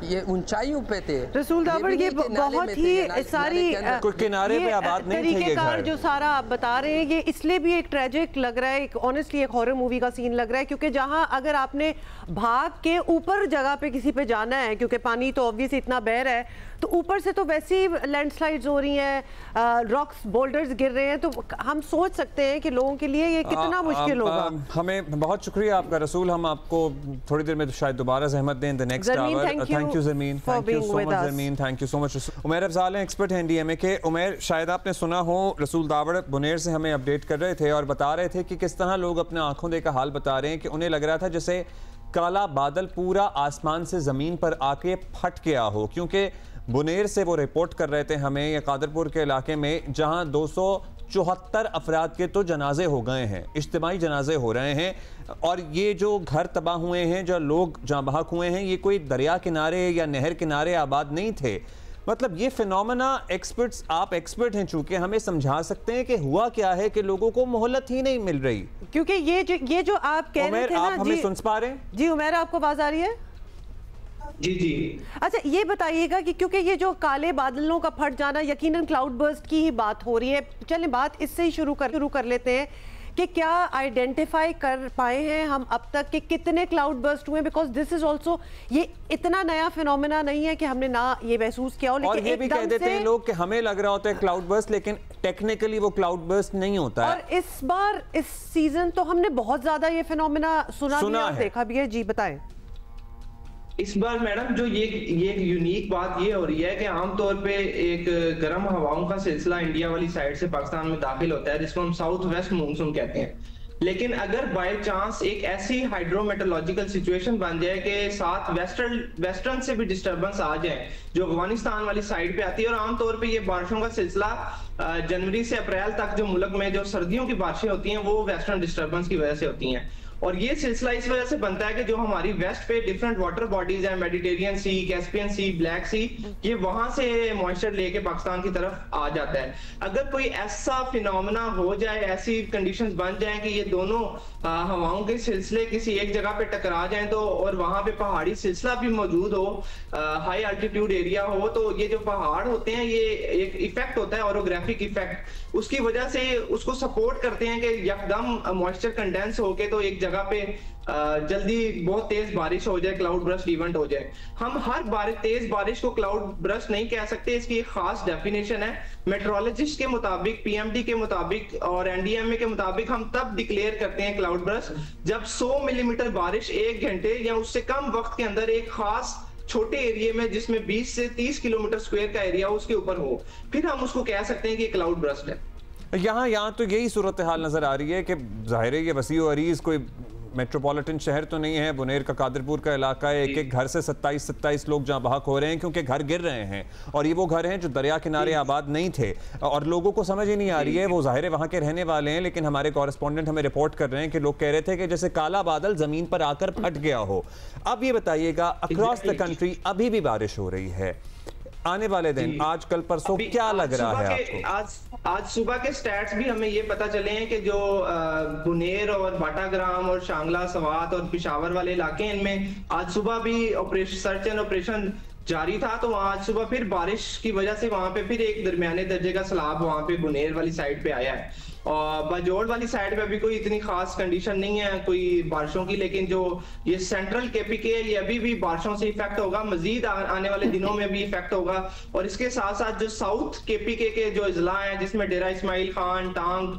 ये ऊंचाइयों पे थे। रसूल दावड़, ये बहुत ही सारी किनारे पे आबाद नहीं थे ये घर। जो सारा आप बता रहे हैं, ये इसलिए भी एक ट्रेजिक लग रहा है, ऑनेस्टली एक हॉरर मूवी का सीन लग रहा है, क्योंकि जहां अगर आपने भाग के ऊपर जगह पे किसी पे जाना है, क्योंकि पानी तो ऑब्वियसली इतना बह रहा है, तो ऊपर से तो वैसे ही लैंडस्लाइड्स हो रही हैं, रॉक्स बोल्डर्स गिर रहे हैं, तो हम सोच सकते हैं कि लोगों के लिए ये कितना मुश्किल होगा। हमें बहुत शुक्रिया आपका रसूल, हम आपको थोड़ी देर में शायद दोबारा ज़हमत दें the next hour. Thank you Zameen, thank you so much Zameen, thank you so much. Umair Afzal हैं, एक्सपर्ट हैं NDMA के। उमैर, शायद आपने सुना हो, रसूल दावड़ बुनेर से हमें अपडेट कर रहे थे और बता रहे थे कि किस तरह लोग अपने आंखों देखा हाल बता रहे हैं कि उन्हें लग रहा था जैसे काला बादल पूरा आसमान से ज़मीन पर आके फट गया हो, क्योंकि बुनेर से वो रिपोर्ट कर रहे थे हमें, या कादरपुर के इलाके में, जहां 274 अफराद के तो जनाजे हो गए हैं, इज्तिमाई जनाजे हो रहे हैं, और ये जो घर तबाह हुए हैं, जो लोग जहाँ बहक हुए हैं, ये कोई दरिया किनारे या नहर किनारे आबाद नहीं थे। मतलब ये फिनोमेना, एक्सपर्ट्स, आप एक्सपर्ट हैं चूंकि, हमें समझा सकते हैं कि हुआ क्या है कि लोगों को मोहलत ही नहीं मिल रही, क्योंकि ये जो आप कह रहे थे ना, आप हमें सुन पा रहे हैं? जी उमैर, आपको आवाज आ रही है? जी जी। अच्छा, ये बताइएगा कि क्योंकि ये जो काले बादलों का फट जाना, यकीनन क्लाउड बर्स्ट की ही बात हो रही है, चलें बात इससे ही शुरू कर लेते हैं कि क्या आइडेंटिफाई कर पाए हैं हम अब तक कि कितने क्लाउड बर्स्ट हुए, बिकॉज दिस इज ऑल्सो, ये इतना नया फिनोमेना नहीं है कि हमने ना ये महसूस किया हो, लेकिन और ये भी कह देते हैं लोग कि हमें लग रहा होता है क्लाउड बर्स्ट, लेकिन टेक्निकली वो क्लाउड बर्स्ट नहीं होता है। और इस बार इस सीजन तो हमने बहुत ज्यादा ये फिनोमेना सुना भी और देखा भी है। जी बताएं। इस बार मैडम जो ये एक यूनिक बात ये हो रही है कि आमतौर पे एक गर्म हवाओं का सिलसिला इंडिया वाली साइड से पाकिस्तान में दाखिल होता है, जिसको हम साउथ वेस्ट मानसून कहते हैं। लेकिन अगर बाय चांस एक ऐसी हाइड्रोमेट्रोलॉजिकल सिचुएशन बन जाए कि साथ वेस्टर्न से भी डिस्टर्बेंस आ जाए जो अफगानिस्तान वाली साइड पे आती है, और आमतौर पे ये बारिशों का सिलसिला जनवरी से अप्रैल तक जो मुल्क में जो सर्दियों की बारिशें होती हैं वो वेस्टर्न डिस्टर्बेंस की वजह से होती हैं। और ये सिलसिला इस वजह से बनता है कि जो हमारी वेस्ट पे डिफरेंट वाटर बॉडीज हैं, मेडिटेरियन सी, कैस्पियन सी, ब्लैक सी, ये वहां से मॉइस्चर लेके पाकिस्तान की तरफ आ जाता है। अगर कोई ऐसा फिनोमेना हो जाए, ऐसी कंडीशंस बन जाए कि ये दोनों हवाओं के सिलसिले किसी एक जगह पे टकरा जाएं तो, और वहां पे पहाड़ी सिलसिला भी मौजूद हो, हाई अल्टीट्यूड एरिया हो, तो ये जो पहाड़ होते हैं ये एक इफेक्ट होता है ओरोग्राफिक इफेक्ट, उसकी वजह से उसको सपोर्ट करते हैं कि यकदम मॉइस्चर कंडेंस होके तो एक जगह पे जल्दी बहुत तेज बारिश हो जाए, क्लाउड बर्स्ट इवेंट हो जाए। हम हर तेज बारिश को क्लाउड बर्स्ट नहीं कह सकते, इसकी एक खास डेफिनेशन है। मेट्रोलॉजिस्ट के मुताबिक, पीएमडी के मुताबिक और एनडीएमए के मुताबिक हम तब डिक्लेयर करते हैं क्लाउड बर्स्ट जब 100 मिलीमीटर बारिश 1 घंटे या उससे कम वक्त के अंदर एक खास छोटे एरिया में, जिसमें 20 से 30 किलोमीटर स्क्वायर का एरिया उसके ऊपर हो, फिर हम उसको कह सकते हैं कि क्लाउड बर्स्ट है। यहाँ तो यही सूरत हाल नजर आ रही है कि जाहिर है ये वसी और अरीज कोई मेट्रोपॉलिटन शहर तो नहीं है। बुनेर का कादरपुर का इलाका है, एक एक घर से 27 लोग जहाँ बहक हो रहे हैं क्योंकि घर गिर रहे हैं, और ये वो घर हैं जो दरिया किनारे आबाद नहीं थे, और लोगों को समझ ही नहीं आ रही है। वो जाहिर है वहाँ के रहने वाले हैं, लेकिन हमारे कॉरेस्पॉन्डेंट हमें रिपोर्ट कर रहे हैं कि लोग कह रहे थे कि जैसे काला बादल जमीन पर आकर फट गया हो। अब ये बताइएगा, अक्रॉस द कंट्री अभी भी बारिश हो रही है, आने वाले दिन आज कल परसों क्या लग रहा है आपको? आज सुबह के स्टैट्स भी हमें ये पता चले हैं कि जो बुनेर और बाटाग्राम और शांगला, सवात और पिशावर वाले इलाके हैं, इनमें आज सुबह भी ऑपरेशन, सर्च एंड ऑपरेशन जारी था। तो आज सुबह फिर बारिश की वजह से वहां पे फिर एक दरमियाने दर्जे का सैलाब वहां पे बुनेर वाली साइड पे आया है। और बाजोड़ वाली साइड पे अभी कोई इतनी खास कंडीशन नहीं है कोई बारिशों की, लेकिन जो ये सेंट्रल केपीके है ये अभी भी बारिशों से इफेक्ट होगा, मजीद आने वाले दिनों में भी इफेक्ट होगा। और इसके साथ साथ जो साउथ केपीके के जो इजला हैं, जिसमें डेरा इस्माइल खान, टांग,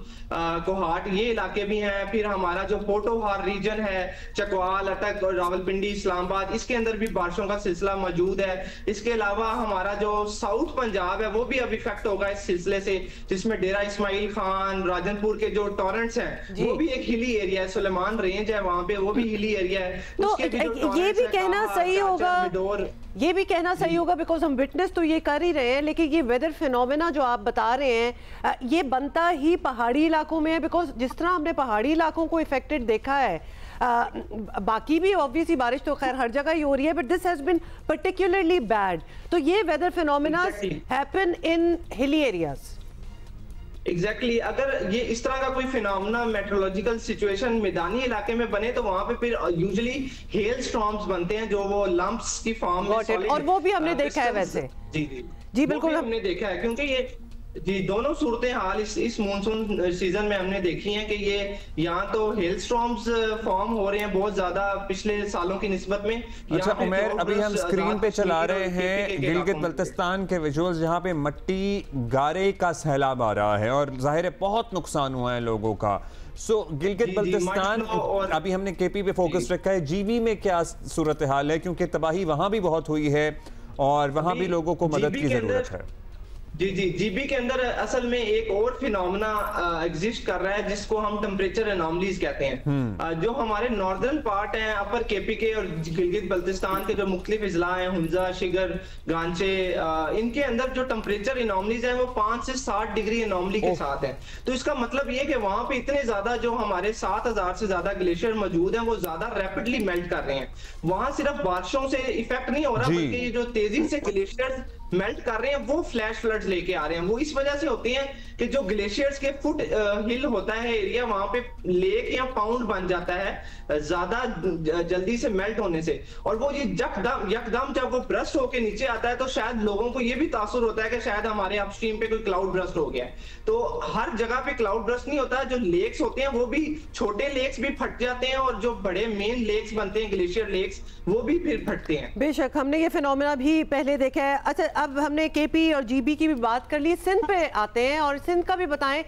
कोहाट, ये इलाके भी हैं, फिर हमारा जो पोटोहार रीजन है, चकवाल, अटक और रावलपिंडी, इस्लामाबाद, इसके अंदर भी बारिशों का सिलसिला मौजूद है। इसके अलावा हमारा जो साउथ पंजाब है वो भी अब इफेक्ट होगा इस सिलसिले से, जिसमें डेरा इस्माइल खान, राजनपुर के जो टॉरेंट्स हैं वो भी एक हिली एरिया है, सुलेमान रेंज है वहां पे, वो भी हिली एरिया है। तो ये भी कहना सही होगा, ये भी कहना सही होगा, बिकॉज हम विटनेस तो ये कर ही रहे हैं, लेकिन ये वेदर फिनोमेना जो आप बता रहे हैं ये बनता ही पहाड़ी इलाकों में है, बिकॉज जिस तरह हमने पहाड़ी इलाकों को इफेक्टेड देखा है, बाकी भी ऑब्वियसली बारिश तो खैर हर जगह ही हो रही है, but this has been particularly bad. तो ये weather phenomena happen in hilly areas. Exactly अगर ये इस तरह का कोई फिनोमेना मेट्रोलॉजिकल सिचुएशन मैदानी इलाके में बने तो वहां पे फिर यूजुअली हेल स्टॉर्म्स बनते हैं जो वो लंप्स की फॉर्म में, और वो भी हमने देखा है वैसे। जी बिल्कुल हमने देखा है, क्योंकि ये दोनों सूरतें हाल इस मानसून सीजन में हमने देखी हैं कि ये यहाँ तो हेल स्टॉर्म्स फॉर्म हो रहे हैं बहुत ज्यादा पिछले सालों की निस्बत में। अच्छा उमैर, अभी हम स्क्रीन पे चला रहे हैं गिलगित बल्तिस्तान के विजुअल्स, जहाँ पे मट्टी गारे का सैलाब आ रहा है और जाहिर है बहुत नुकसान हुआ है लोगों का। गिलगित बल्तिस्तान, अभी हमने केपी पे फोकस रखा है, जीबी में क्या सूरत हाल है, क्योंकि तबाही वहां भी बहुत हुई है और वहां भी लोगों को मदद की जरूरत है। जीबी के अंदर असल में एक और फिनोमेना एग्जिस्ट कर रहा है जिसको हम टेम्परेचर एनॉमलीज कहते हैं। जो हमारे नॉर्दर्न पार्ट हैं, अपर केपीके और गिलगित बल्तिस्तान के जो मुख्तलिफ इजला हैं, हुंजा, शिगर, गांचे, इनके अंदर जो टेम्परेचर एनॉमलीज हैं वो 5 से 60 डिग्री एनॉमली के साथ है। तो इसका मतलब ये कि वहां पे इतने ज्यादा जो हमारे 7000 से ज्यादा ग्लेशियर मौजूद हैं वो ज्यादा रैपिडली मेल्ट कर रहे हैं। वहां सिर्फ बारिशों से इफेक्ट नहीं हो रहा, बल्कि ये जो तेजी से ग्लेशियर मेल्ट कर रहे हैं वो फ्लैश फ्लड्स लेके आ रहे हैं। वो इस वजह से होते हैं कि जो ग्लेशियर्स के फुट हिल होता है एरिया, वहां पे लेक या पाउंड बन जाता है ज्यादा जल्दी से मेल्ट होने से, और वो ये यकदम जब वो ब्रस्ट होके नीचे आता है तो शायद लोगों को ये भी तासुर होता है कि शायद हमारे अपस्ट्रीम पे कोई क्लाउड ब्रस्ट हो गया है। तो हर जगह पे क्लाउड ब्रस्ट नहीं होता है, जो लेक्स होते हैं वो भी, छोटे लेक्स भी फट जाते हैं और जो बड़े मेन लेक्स बनते हैं ग्लेशियर लेक्स वो भी फिर फटते हैं। बेशक हमने ये फिनोमेना भी पहले देखा है। अच्छा अब हमने केपी और जीबी की भी बात कर ली, सिंध पे आते हैं और सिंध का भी बताएं।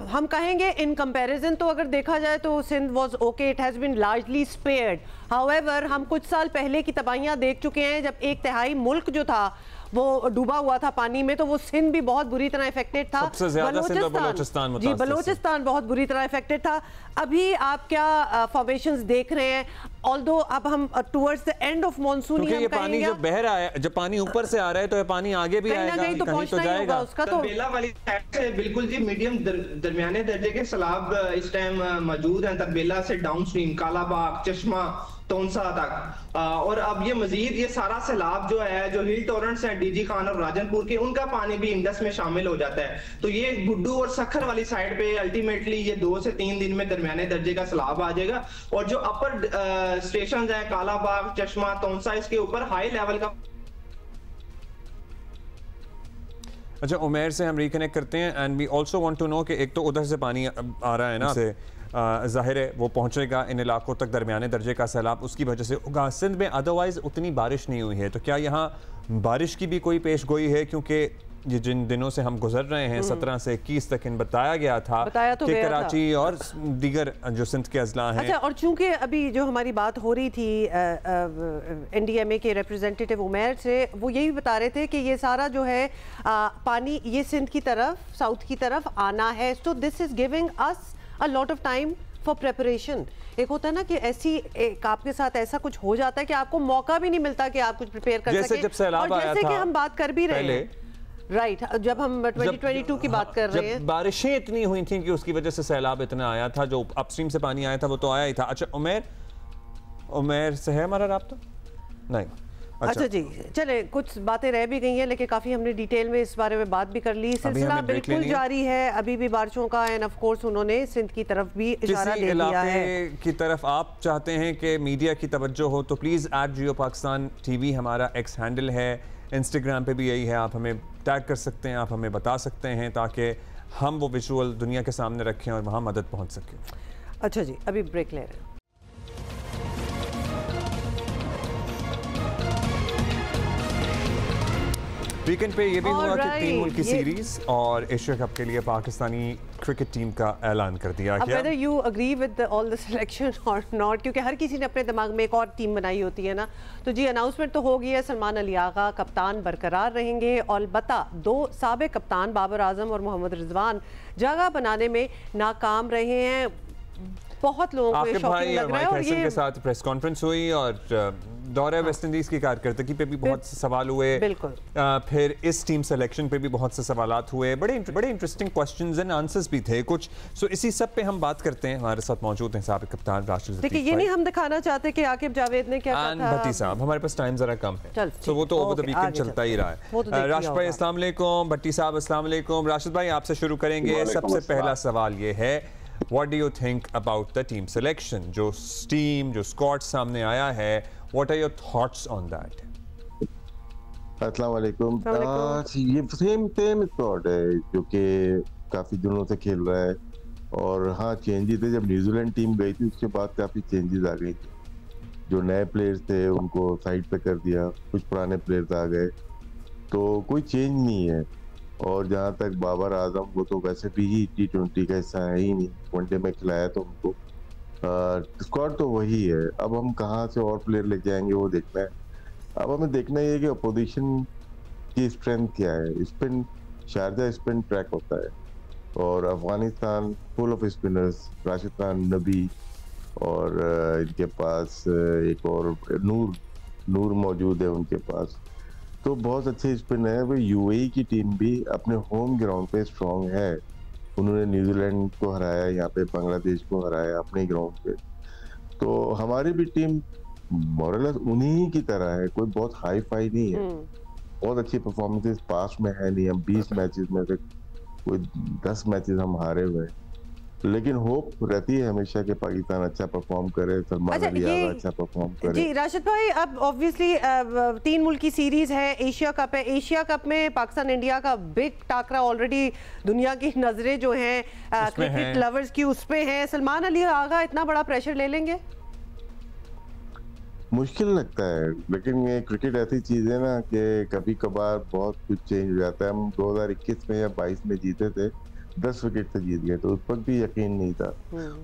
हम कहेंगे इन कंपैरिजन तो अगर देखा जाए तो Sindh was okay, it has been largely spared. However हम कुछ साल पहले की तबाहियां देख चुके हैं जब 1/3 मुल्क जो था वो डूबा हुआ था पानी में, तो वो सिंध भी बहुत बुरी तरह इफेक्टेड था। सबसे ज्यादा सिंध और बलोचिस्तान जी, बलोचिस्तान बहुत बुरी तरह इफेक्टेड था। अभी आप क्या फॉर्मेशंस देख रहे हैं? ऑल्दो अब हम towards the end of monsoon ही हम ये पानी जो बह रहा है, जब पानी ऊपर से आ रहा है तो ये पानी आगे भी आएगा, कहीं तो जाएगा उसका। तो तरबेला वाली साइड से बिल्कुल जी मीडियम दरमियाने दर्जे के सैलाब इस टाइम मौजूद हैं, तरबेला से डाउन स्ट्रीम कालाबाग, चश्मा, तोनसा तक। और अब ये मजीद ये सारा सैलाब जो है, जो हिल टोरेंट्स हैं डीजी खान और राजनपुर के, उनका पानी भी इंडस में शामिल हो जाता है। तो ये गुड्डू और सखर वाली साइड पे अल्टीमेटली ये 2 से 3 दिन में दरमियाने दर्जे का सैलाब आ जाएगा। और जो अपर स्टेशन है कालाबाग, चश्मा, तोनसा, इसके ऊपर हाई लेवल का। अच्छा, उमेर से हम रिकनेक्ट करते हैं and we also want to know कि एक तो उधर से पानी आ रहा है ना, से जाहिर है वो पहुंचेगा इन इलाकों तक, दरमियाने दर्जे का सैलाब उसकी वजह से होगा। सिंध में अदरवाइज उतनी बारिश नहीं हुई है, तो क्या यहाँ बारिश की भी कोई पेश गोई है? क्योंकि ये जिन दिनों से हम गुजर रहे हैं 17 से 21 तक, इन बताया गया था कि कराची और दीगर जो सिंध के अजला हैं। अच्छा, और चूंकि अभी जो हमारी बात हो रही थी NDMA के रिप्रेजेंटेटिव उमेर से, वो यही बता रहे थे कि ये सारा जो है पानी ये सिंध की तरफ, साउथ की तरफ आना है। So this is giving us a lot of time for preparation. एक होता है ना कि ऐसी आपके साथ ऐसा कुछ हो जाता है कि आपको मौका भी नहीं मिलता कि आप कुछ प्रिपेयर कर सकें। जब सैलाब आया था, जैसे कि हम बात कर भी रहे हैं, राइट, जब हम 2022 की बात कर रहे हैं, बारिशें इतनी हुई थी कि उसकी वजह से सैलाब इतना आया था, जो अपस्ट्रीम से पानी आया था वो तो आया ही था। अच्छा, उमेर से है हमारा राब्ता? नहीं। अच्छा जी, चले, कुछ बातें रह भी गई हैं लेकिन काफ़ी हमने डिटेल में इस बारे में बात भी कर ली। सिलसिला बिल्कुल जारी है अभी भी बारिशों का, एंड ऑफ कोर्स उन्होंने सिंध की तरफ भी इशारा दे दिया है। की तरफ आप चाहते हैं कि मीडिया की तवज्जो हो तो प्लीज़ @JioPakistan TV हमारा X हैंडल है, इंस्टाग्राम पे भी यही है, आप हमें टैग कर सकते हैं, आप हमें बता सकते हैं ताकि हम वो विजुअल दुनिया के सामने रखें और वहाँ मदद पहुँच सके। अच्छा जी, अभी ब्रेक ले रहे हैं। वीकेंड पे ये भी हुआ कि 3 मुल्क की सीरीज और एशिया कप के लिए पाकिस्तानी क्रिकेट टीम का ऐलान कर दिया गया। whether you agree with all the selection or not, क्योंकि हर किसी ने अपने दिमाग में एक और टीम बनाई होती है ना, तो जी अनाउंसमेंट तो हो गई है। सलमान अली आगा कप्तान बरकरार रहेंगे और अलबत्ता 2 साबिक कप्तान बाबर आजम और मोहम्मद रिजवान जगह बनाने में नाकाम रहे हैं। बहुत लोगों को ये शॉकिंग लग रहा है। और ये के साथ प्रेस कॉन्फ्रेंस हुई और दौरे वेस्ट इंडीज की कारकर्दगी पे भी बहुत से सवाल हुए। बिल्कुल। फिर इस टीम सिलेक्शन पे भी बहुत से सवालात हुए, बड़े इंटरेस्टिंग क्वेश्चंस एंड आंसर्स भी थे कुछ। सो इसी सब पे हम बात करते हैं। हमारे साथ मौजूद हैं साबिक कप्तान राशिद। देखिए, ये नहीं हम दिखाना चाहते कि आकिब जावेद ने क्या कहा था। भट्टी साहब, हमारे पास टाइम जरा कम है, तो वो तो ओवर द वीकेंड चलता ही रहा है। राशिद भाई अस्सलाम वालेकुम, भट्टी साहब अस्सलाम वालेकुम। राशिद भाई, आपसे शुरू करेंगे। सबसे पहला सवाल ये है, What do you think about the team selection? जो टीम, जो स्क्वाड सामने आया है, what are your thoughts on that? अस्सलाम वालेकुम। ये सेम स्क्वाड है जो कि काफी दिनों से खेल रहा है, और हाँ चेंजेस थे। जब न्यूजीलैंड टीम गई थी उसके बाद काफी चेंजेस आ गई थी। जो नए प्लेयर्स थे उनको साइड पे कर दिया, कुछ पुराने प्लेयर्स आ गए, तो कोई चेंज नहीं है। और जहाँ तक बाबर आजम, वो तो वैसे भी ही T20 का हिस्सा है ही नहीं, वनडे में खिलाया तो उनको। स्क्वाड तो वही है। अब हम कहाँ से और प्लेयर लेके आएंगे वो देखना है। अब हमें देखना ही है कि अपोजिशन की स्ट्रेंथ क्या है। स्पिन, शारजा स्पिन ट्रैक होता है, और Afghanistan full off spinners, Rashid Khan, नबी, और इनके पास एक और नूर मौजूद है उनके पास, तो बहुत अच्छे स्पिन है। वो UAE की टीम भी अपने होम ग्राउंड पे स्ट्रॉन्ग है। उन्होंने न्यूजीलैंड को हराया, यहाँ पे बांग्लादेश को हराया अपने ग्राउंड पे। तो हमारी भी टीम मोरलेस उन्हीं की तरह है, कोई बहुत हाई फाई नहीं है। बहुत अच्छी परफॉर्मेंसेस पास में है नहीं। हम 20 मैचेस में से कोई 10 मैचेस हम हारे हुए हैं, लेकिन होप रहती है हमेशा कि पाकिस्तान अच्छा परफॉर्म करे, सलमान अली आगा अच्छा परफॉर्म करे। जी राशिद भाई, अब ऑब्वियसली 3 मुल्क की सीरीज है, एशिया कप है। एशिया कप में पाकिस्तान इंडिया का बिग टाकरा ऑलरेडी दुनिया की नजरें जो हैं क्रिकेट लवर्स की उस पे हैं। सलमान अली आगा इतना बड़ा प्रेशर ले लेंगे? मुश्किल लगता है, लेकिन ये क्रिकेट ऐसी चीज है ना कि कभी कभार बहुत कुछ चेंज हो जाता है। हम 2021 में या 22 में जीते थे, 10 विकेट से जीत गए, तो उस वक्त भी यकीन नहीं था।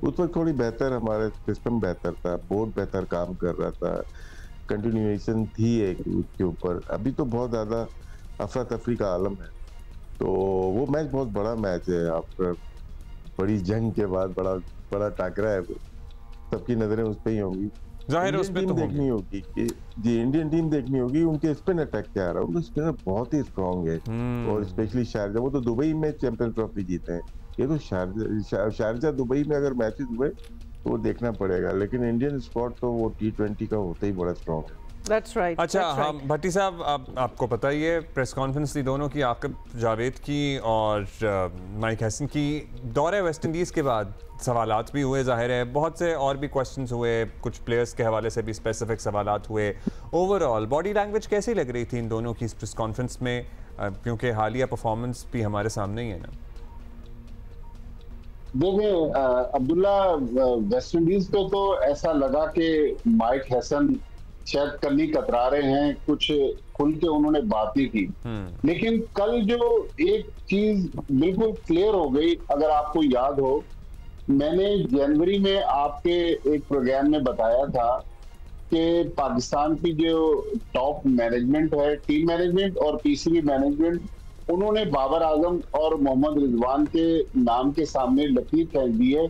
उस वक्त थोड़ी बेहतर, हमारा सिस्टम बेहतर था, बोर्ड बेहतर काम कर रहा था, कंटिन्यूएशन थी एक उसके ऊपर। अभी तो बहुत ज्यादा अफरा तफरी का आलम है। तो वो मैच बहुत बड़ा मैच है, आप बड़ी जंग के बाद बड़ा टाकरा है, वो सबकी नजरें उस पर ही होंगी। जाहिर उसमें तो देखनी होगी कि जी इंडियन टीम देखनी होगी, उनके स्पिन अटैक क्या आ रहा है, उनका स्पिनर बहुत ही स्ट्रॉन्ग है। और स्पेशली शारजा, वो तो दुबई में चैंपियंस ट्रॉफी जीते हैं, ये तो शारजा दुबई में अगर मैचेस हुए तो वो देखना पड़ेगा। लेकिन इंडियन स्क्वाड तो वो T20 का होता ही बड़ा स्ट्रॉन्ग है। That's right. अच्छा, हम भट्टी साहब, आपको पता ही है प्रेस कॉन्फ्रेंस थी दोनों की, आकिब जावेद की और माइक हैसन की। दौरे वेस्ट इंडीज़ के बाद सवालात भी हुए, जाहिर है बहुत से और भी क्वेश्चंस हुए, कुछ प्लेयर्स के हवाले से भी स्पेसिफिक सवालात हुए। ओवरऑल बॉडी लैंग्वेज कैसी लग रही थी इन दोनों की इस प्रेस कॉन्फ्रेंस में, क्योंकि हालिया परफॉर्मेंस भी हमारे सामने ही है ना? देखिए अब्दुल्ला, वेस्ट इंडीज पे तो ऐसा लगा कि माइक हैसन शायद कल ही कतरा रहे हैं, कुछ खुल के उन्होंने बात ही की। लेकिन कल जो एक चीज बिल्कुल क्लियर हो गई, अगर आपको याद हो, मैंने जनवरी में आपके एक प्रोग्राम में बताया था कि पाकिस्तान की जो टॉप मैनेजमेंट है, टीम मैनेजमेंट और पीसीबी मैनेजमेंट, उन्होंने बाबर आजम और मोहम्मद रिजवान के नाम के सामने लकीर फेंक दी है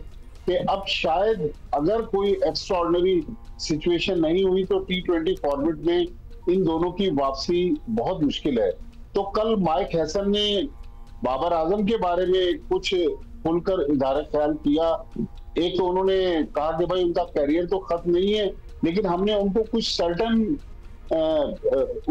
कि अब शायद अगर कोई एक्स्ट्राऑर्डिनरी सिचुएशन नहीं हुई तो T20 फॉर्मेट में इन दोनों की वापसी बहुत मुश्किल है। तो कल माइक हैसन ने बाबर आजम के बारे में कुछ खुलकर इज़हार ख्याल किया। एक तो उन्होंने कहा कि भाई उनका करियर तो खत्म नहीं है, लेकिन हमने उनको कुछ सर्टन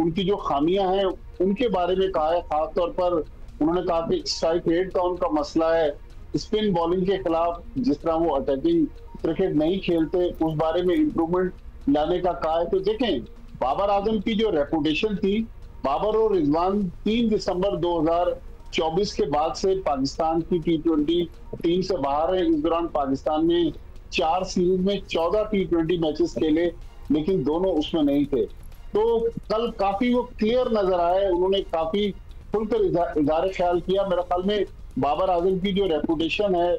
उनकी जो खामियां हैं उनके बारे में कहा है। खासतौर पर उन्होंने कहा कि स्ट्राइक रेट का उनका मसला है, स्पिन बॉलिंग के खिलाफ जिस तरह वो अटैकिंग क्रिकेट नहीं खेलते, उस बारे में इंप्रूवमेंट लाने का कहा है। तो देखें, बाबर आजम की जो रेपुटेशन थी, बाबर और रिजवान 3 दिसंबर 2024 के बाद से पाकिस्तान की T20 टीम से बाहर है। इस दौरान पाकिस्तान ने 4 सीरीज में 14 T20 मैचेस खेले, लेकिन दोनों उसमें नहीं थे। तो कल काफी वो क्लियर नजर आए, उन्होंने काफी खुलकर इज़हार ख्याल किया। मेरे ख्याल में बाबर आजम की जो रेपुटेशन है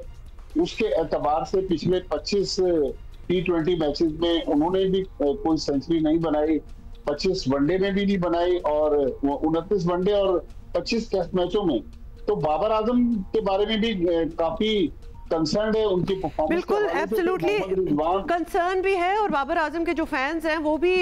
उसके एतबार से पिछले 25 T20 मैचेस में उन्होंने भी कोई सेंचुरी नहीं बनाई, 25 वनडे में भी नहीं बनाई और 29 वनडे और 25 टेस्ट मैचों में। तो बाबर आजम के बारे में भी काफी कंसर्न है, उनकी परफॉर्मेंस बिल्कुल एब्सोल्युटली कंसर्न भी है। और बाबर आजम के जो फैंस हैं वो भी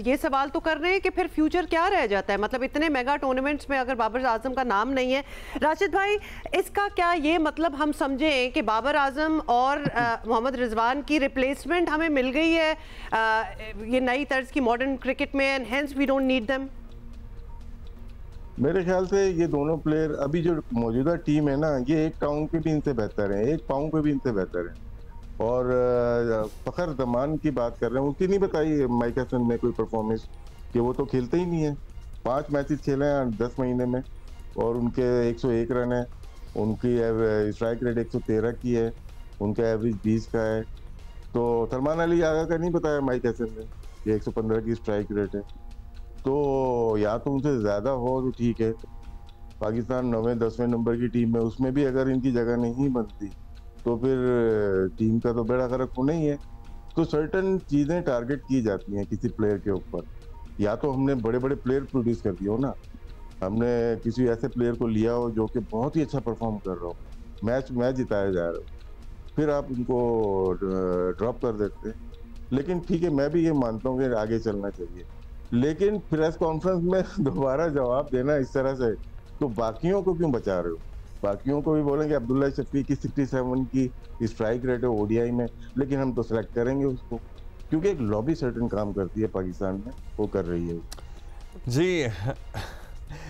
ये सवाल तो कर रहे हैं कि फिर फ्यूचर क्या रह जाता है, मतलब इतने मेगा टूर्नामेंट्स में अगर बाबर आजम का नाम नहीं है। राशिद भाई, इसका क्या ये मतलब हम समझें कि बाबर आजम और मोहम्मद रिजवान की रिप्लेसमेंट हमें मिल गई है ये नई तर्ज की मॉडर्न क्रिकेट में, and hence we don't need them? मेरे ख्याल से ये दोनों प्लेयर, अभी जो मौजूदा टीम है ना, ये एक टाउन पे भी इनसे बेहतर है, एक पाउंड पे भी इनसे बेहतर है। और फखर जमान की बात कर रहे हैं, उसकी नहीं बताई माइक हैसन ने कोई परफॉर्मेंस, कि वो तो खेलते ही नहीं है। 5 मैचेस खेले हैं 10 महीने में और उनके 101 रन है, उनकी स्ट्राइक रेट 113 की है, उनका एवरेज 20 का है। तो सलमान अली आगा का नहीं बताया माइक हैसन ने कि 115 की स्ट्राइक रेट है। तो या तो उनसे ज़्यादा हो तो ठीक है। पाकिस्तान 9वें-10वें नंबर की टीम है, उसमें भी अगर इनकी जगह नहीं बनती तो फिर टीम का तो बेड़ा गर्क होना ही है। तो सर्टन चीज़ें टारगेट की जाती हैं किसी प्लेयर के ऊपर, या तो हमने बड़े बड़े प्लेयर प्रोड्यूस कर दिए हो ना, हमने किसी ऐसे प्लेयर को लिया हो जो कि बहुत ही अच्छा परफॉर्म कर रहा हो, मैच जिताया जा रहा हो, फिर आप उनको ड्रॉप कर देते। लेकिन ठीक है, मैं भी ये मानता हूँ कि आगे चलना चाहिए, लेकिन प्रेस कॉन्फ्रेंस में दोबारा जवाब देना इस तरह से, तो बाकियों को क्यों बचा रहे हो? बाकियों को भी बोलेंगे अब्दुल्ला शफी की 67 की स्ट्राइक रेट है ODI में, लेकिन हम तो सिलेक्ट करेंगे उसको, क्योंकि एक लॉबी सर्टन काम करती है पाकिस्तान में, वो कर रही है जी।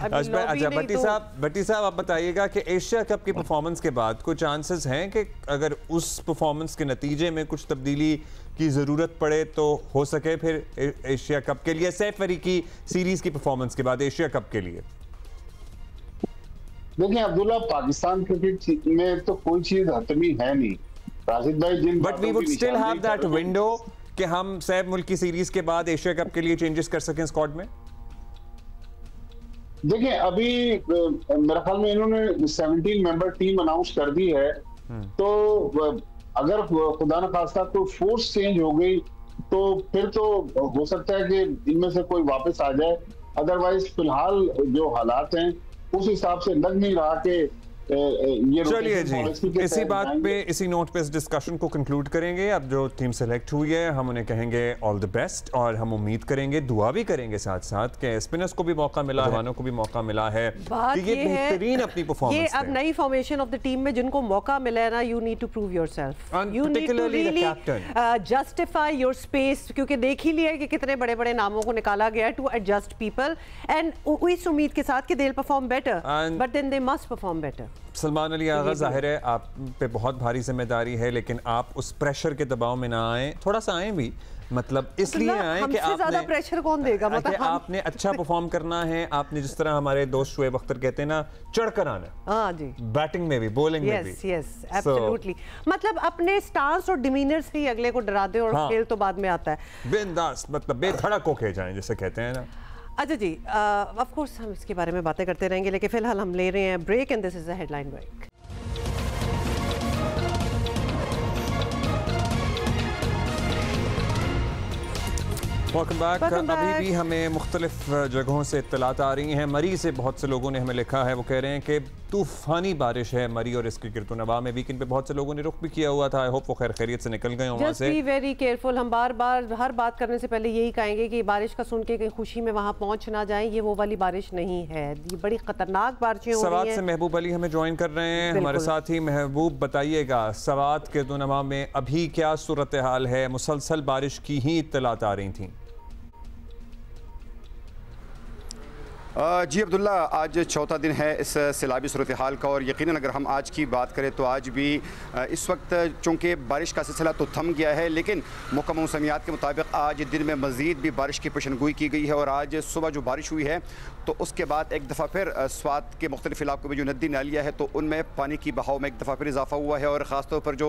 अच्छा भट्टी साहब आप बताइएगा कि एशिया कप की परफॉर्मेंस के बाद कोई चांसेस हैं कि अगर उस परफॉर्मेंस के नतीजे में कुछ तब्दीली की ज़रूरत पड़े तो हो सके फिर एशिया कप के लिए, सैफ अली की सीरीज की परफॉर्मेंस के बाद एशिया कप के लिए? देखिए अब्दुल्ला, पाकिस्तान क्रिकेट में तो कोई चीज हतमी है नहीं राशिद भाई, जिन but we would still have that window कि हम सैफ मुल्क की सीरीज के बाद एशिया कप के लिए चेंजेस कर सकें स्क्वाड में। देखिए अभी मेरे ख्याल में इन्होंने 17 मेंबर टीम अनाउंस कर दी है, तो अगर खुदा न खास्ता कोई फोर्स चेंज हो गई तो फिर तो हो सकता है कि इनमें से कोई वापस आ जाए। अदरवाइज फिलहाल जो हालात हैं उस हिसाब से लग नहीं रहा कि चलिए जी, इसी बात पे, इसी नोट पे इस डिस्कशन को कंक्लूड करेंगे। अब जो टीम सेलेक्ट हुई है हम उन्हें कहेंगे ऑल द बेस्ट, और हम उम्मीद करेंगे, दुआ भी करेंगे साथ साथ कि स्पिनर्स को भी मौका मिला है, जवानों को भी मौका मिला है कि ये बेहतरीन अपनी परफॉर्मेंस। ये अब नई फॉर्मेशन ऑफ द टीम में जिनको मौका मिला है ना, you need to prove yourself, you need to really justify your space, क्योंकि देख ही लिया कि कितने बड़े बड़े नामों को निकाला गया टू एडजस्ट पीपल, एंड इस उम्मीद के साथ कि they will perform better, but then they must perform better. Salman Ali Agha, जाहिर है आप पे बहुत भारी जिम्मेदारी है, लेकिन आप उस प्रेशर के दबाव में ना आए, थोड़ा सा आए भी, मतलब इसलिए आए कि आपने ज्यादा प्रेशर कौन देगा, मतलब आपने अच्छा परफॉर्म करना है, आपने जिस तरह हमारे दोस्त शुएब अख्तर कहते हैं ना, चढ़कर आना। हाँ जी, बैटिंग में भी, बॉलिंग में भी। यस एब्सोल्युटली, मतलब अपने स्टांस और डिमीनर से ही अगले को डरा दे, और खेल तो बाद में आता है। बिंदास, मतलब बेधड़क होके जाएं, जैसे कहते हैं ना। अच्छा जी, ऑफ कोर्स हम इसके बारे में बातें करते रहेंगे, लेकिन फिलहाल हम ले रहे हैं break, and this is a headline break. Welcome back. अभी भी हमें मुख्तलिफ जगहों से इत्तलात आ रही हैं। मरी से बहुत से लोगों ने हमें लिखा है, वो कह रहे हैं कि तूफानी बारिश है मरी और इसके गिरदोनवा में। वीकेंड पे बहुत से लोगों ने रुख भी किया हुआ था। आई होप वो खैर खैरियत से निकल गए वहाँ से। Be very careful. हम बार बार हर बात करने से पहले यही कहेंगे कि बारिश का सुन के खुशी में वहाँ पहुँच ना जाएं, ये वो वाली बारिश नहीं है, ये बड़ी खतरनाक बारिशें हो रही हैं। सवात से महबूब अली हमें ज्वाइन कर रहे हैं हमारे साथ ही। महबूब, बताइएगा सवात के गिरदोनवा में अभी क्या सूरत हाल है? मुसलसल बारिश की ही इत्तलात आ रही थी। जी अब्दुल्ला, आज चौथा दिन है इस सैलाबी सूरत हाल का, और यकीनन अगर हम आज की बात करें तो आज भी इस वक्त चूँकि बारिश का सिलसिला तो थम गया है, लेकिन महकमा मौसमियात के मुताबिक आज दिन में मज़ीद भी बारिश की पेशनगोई की गई है। और आज सुबह जो बारिश हुई है तो उसके बाद एक दफ़ा फिर स्वात के मुख्तलिफ इलाकों में जो नदी नालियाँ है तो उनमें पानी की बहाव में एक दफ़ा फिर इजाफा हुआ है। और ख़ासतौर पर जो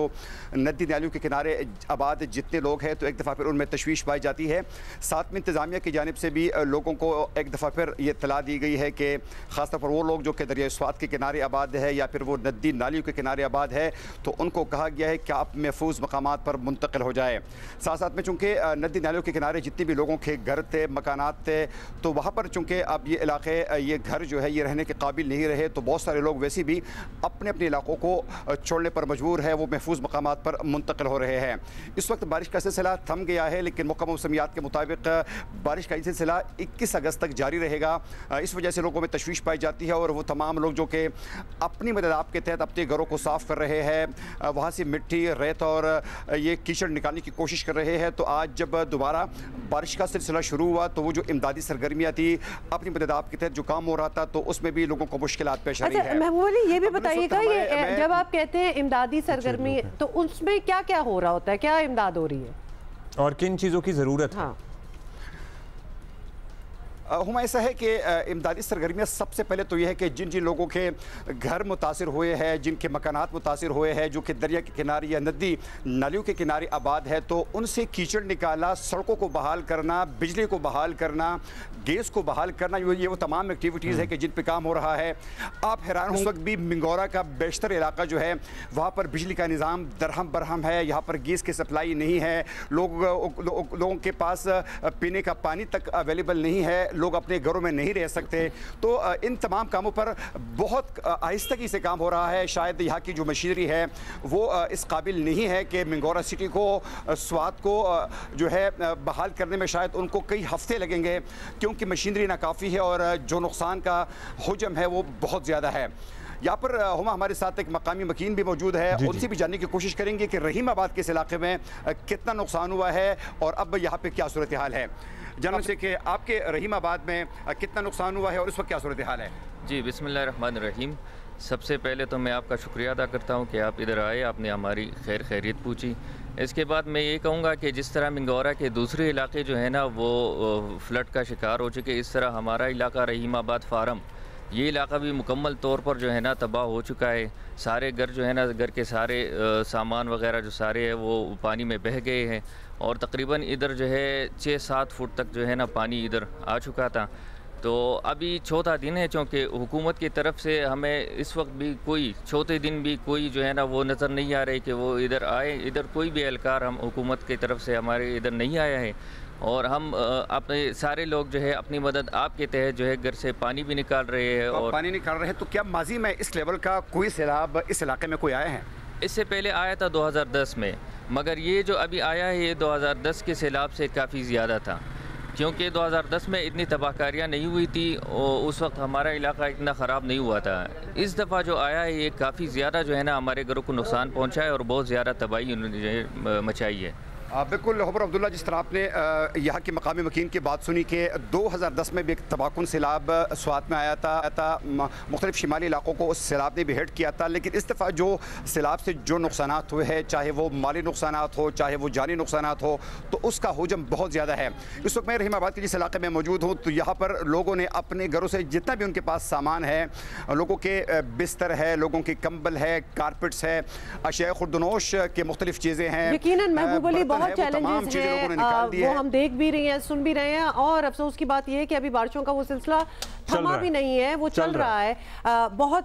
नदी नालियों के किनारे आबाद जितने लोग हैं तो एक दफ़ा फिर उनमें तशवीश पाई जाती है। साथ में इंतज़ामिया की जानिब से भी लोगों को एक दफ़ा फिर ये इत्तला दी गई है कि ख़ासतौर पर वो लोग जो कि दरिया स्वात के किनारे आबाद है या फिर वो नदी नालियों के किनारे आबाद है तो उनको कहा गया है कि आप महफूज मकामात पर मुंतकिल हो जाए। साथ साथ में चूँकि नदी नालियों के किनारे जितने भी लोगों के घर थे, मकानात थे, तो वहाँ पर चूँकि अब ये इलाके, ये घर जो है ये रहने के काबिल नहीं रहे, तो बहुत सारे लोग वैसे भी अपने अपने इलाकों को छोड़ने पर मजबूर है, वो महफूज मकामात पर मुंतकिल हो रहे हैं। इस वक्त बारिश का सिलसिला थम गया है, लेकिन महकमा मौसमियात के मुताबिक बारिश का सिलसिला 21 अगस्त तक जारी रहेगा। इस वजह से लोगों में तशवीश पाई जाती है और वो तमाम लोग जो कि अपनी मदद आपके तहत अपने घरों को साफ़ कर रहे हैं, वहाँ से मिट्टी, रेत और ये कीचड़ निकालने की कोशिश कर रहे हैं। तो आज जब दोबारा बारिश का सिलसिला शुरू हुआ तो वो जो इमदादी सरगर्मियाँ थी, अपनी मदद आपके तहत जो काम हो रहा था, तो उसमें भी लोगों को मुश्किलात पेश आ रही है। महबूब अली, ये भी बताइएगा, ये जब आप कहते हैं इमदादी सरगर्मी, तो उसमें क्या क्या हो रहा होता है, क्या इमदाद हो रही है और किन चीज़ों की ज़रूरत है? हुमा ऐसा है कि इमदादी सरगर्मियाँ सबसे पहले तो यह है कि जिन जिन लोगों के घर मुतासिर हुए हैं, जिनके मकानात मुतासिर हुए हैं, जो कि दरिया के किनारे या नदी नालियों के किनारे आबाद है, तो उनसे कीचड़ निकाला, सड़कों को बहाल करना, बिजली को बहाल करना, गैस को बहाल करना, ये वो तमाम एक्टिविटीज़ है कि जिन पर काम हो रहा है। आप हैरान उस वक्त भी मिंगोरा का बेशतर इलाका जो है वहाँ पर बिजली का निज़ाम दरहम बरहम है, यहाँ पर गैस की सप्लाई नहीं है, लोगों के पास पीने का पानी तक अवेलेबल नहीं है, लोग अपने घरों में नहीं रह सकते। तो इन तमाम कामों पर बहुत आहिस्तगी से काम हो रहा है। शायद यहाँ की जो मशीनरी है वो इस काबिल नहीं है कि मिंगोरा सिटी को, स्वात को जो है बहाल करने में शायद उनको कई हफ्ते लगेंगे, क्योंकि मशीनरी नाकाफ़ी है और जो नुकसान का हुजम है वो बहुत ज़्यादा है। यहाँ पर हुमा हमारे साथ एक मकामी मकीन भी मौजूद है, उनसे भी जानने की कोशिश करेंगे कि रहीमाबाद के इस इलाके में कितना नुकसान हुआ है और अब यहाँ पे क्या सूरत हाल है। जानने से कि आपके रहीमाबाद में कितना नुकसान हुआ है और इस वक्त क्या सूरत हाल है। जी, बिस्मिल्लाहिर्रहमानिर्रहीम। सबसे पहले तो मैं आपका शुक्रिया अदा करता हूँ कि आप इधर आए, आपने हमारी खैरियत पूछी। इसके बाद मैं ये कहूँगा कि जिस तरह मिंगौरा के दूसरे इलाके जो है ना वो फ्लड का शिकार हो चुके, इस तरह हमारा इलाका रहीमाबाद फार्म, ये इलाका भी मुकम्मल तौर पर जो है ना तबाह हो चुका है। सारे घर जो है ना, घर के सारे सामान वगैरह जो सारे हैं वो पानी में बह गए हैं और तकरीबन इधर जो है 6-7 फुट तक जो है ना पानी इधर आ चुका था। तो अभी चौथा दिन है, चूँकि हुकूमत की तरफ से हमें इस वक्त भी कोई चौथे दिन भी कोई जो है ना वो नज़र नहीं आ रही कि वो इधर आए। इधर कोई भी एहलकार हम हुकूमत की तरफ से हमारे इधर नहीं आया है और हम अपने सारे लोग जो है अपनी मदद आपके तहत जो है घर से पानी भी निकाल रहे हैं। और पानी निकाल रहे हैं, तो क्या माजी में इस लेवल का कोई सैलाब इस इलाके में कोई आया है? इससे पहले आया था 2010 में, मगर ये जो अभी आया है ये 2010 के सैलाब से काफ़ी ज़्यादा था, क्योंकि 2010 में इतनी तबाहकारियाँ नहीं हुई थी और उस वक्त हमारा इलाका इतना ख़राब नहीं हुआ था। इस दफ़ा जो आया है ये काफ़ी ज़्यादा जो है ना हमारे घरों को नुकसान पहुँचा है और बहुत ज़्यादा तबाही उन्होंने मचाई है। बिल्कुल हुबर अब्दुल्ला, जिस तरह आपने यहाँ के मकामी वकील की बात सुनी कि 2010 में भी एक तबाहकुन सैलाब स्वात में आया था मुख्तलिफ शिमाली इलाकों को उस सैलाब ने भी हिट किया था, लेकिन इस दफ़ा जो सैलाब से जो नुकसान हुए हैं, चाहे वो माली नुकसान हो चाहे वो जानी नुकसान हो, तो उसका हुजम बहुत ज़्यादा है। इस वक्त मैं रहीमाबाद के जिस इलाके में मौजूद हूँ तो यहाँ पर लोगों ने अपने घरों से जितना भी उनके पास सामान है, लोगों के बिस्तर है, लोगों के कंबल है, कारपेट्स है, अशिया खुर्दनोश के मुख्तलिफ चीज़ें हैं, बहुत चैलेंजेस हैं, वो हम देख भी रहे हैं, सुन भी रहे हैं। और अफसोस की बात यह है कि अभी बारिशों का वो सिलसिला थमा भी नहीं है, वो चल रहा है। बहुत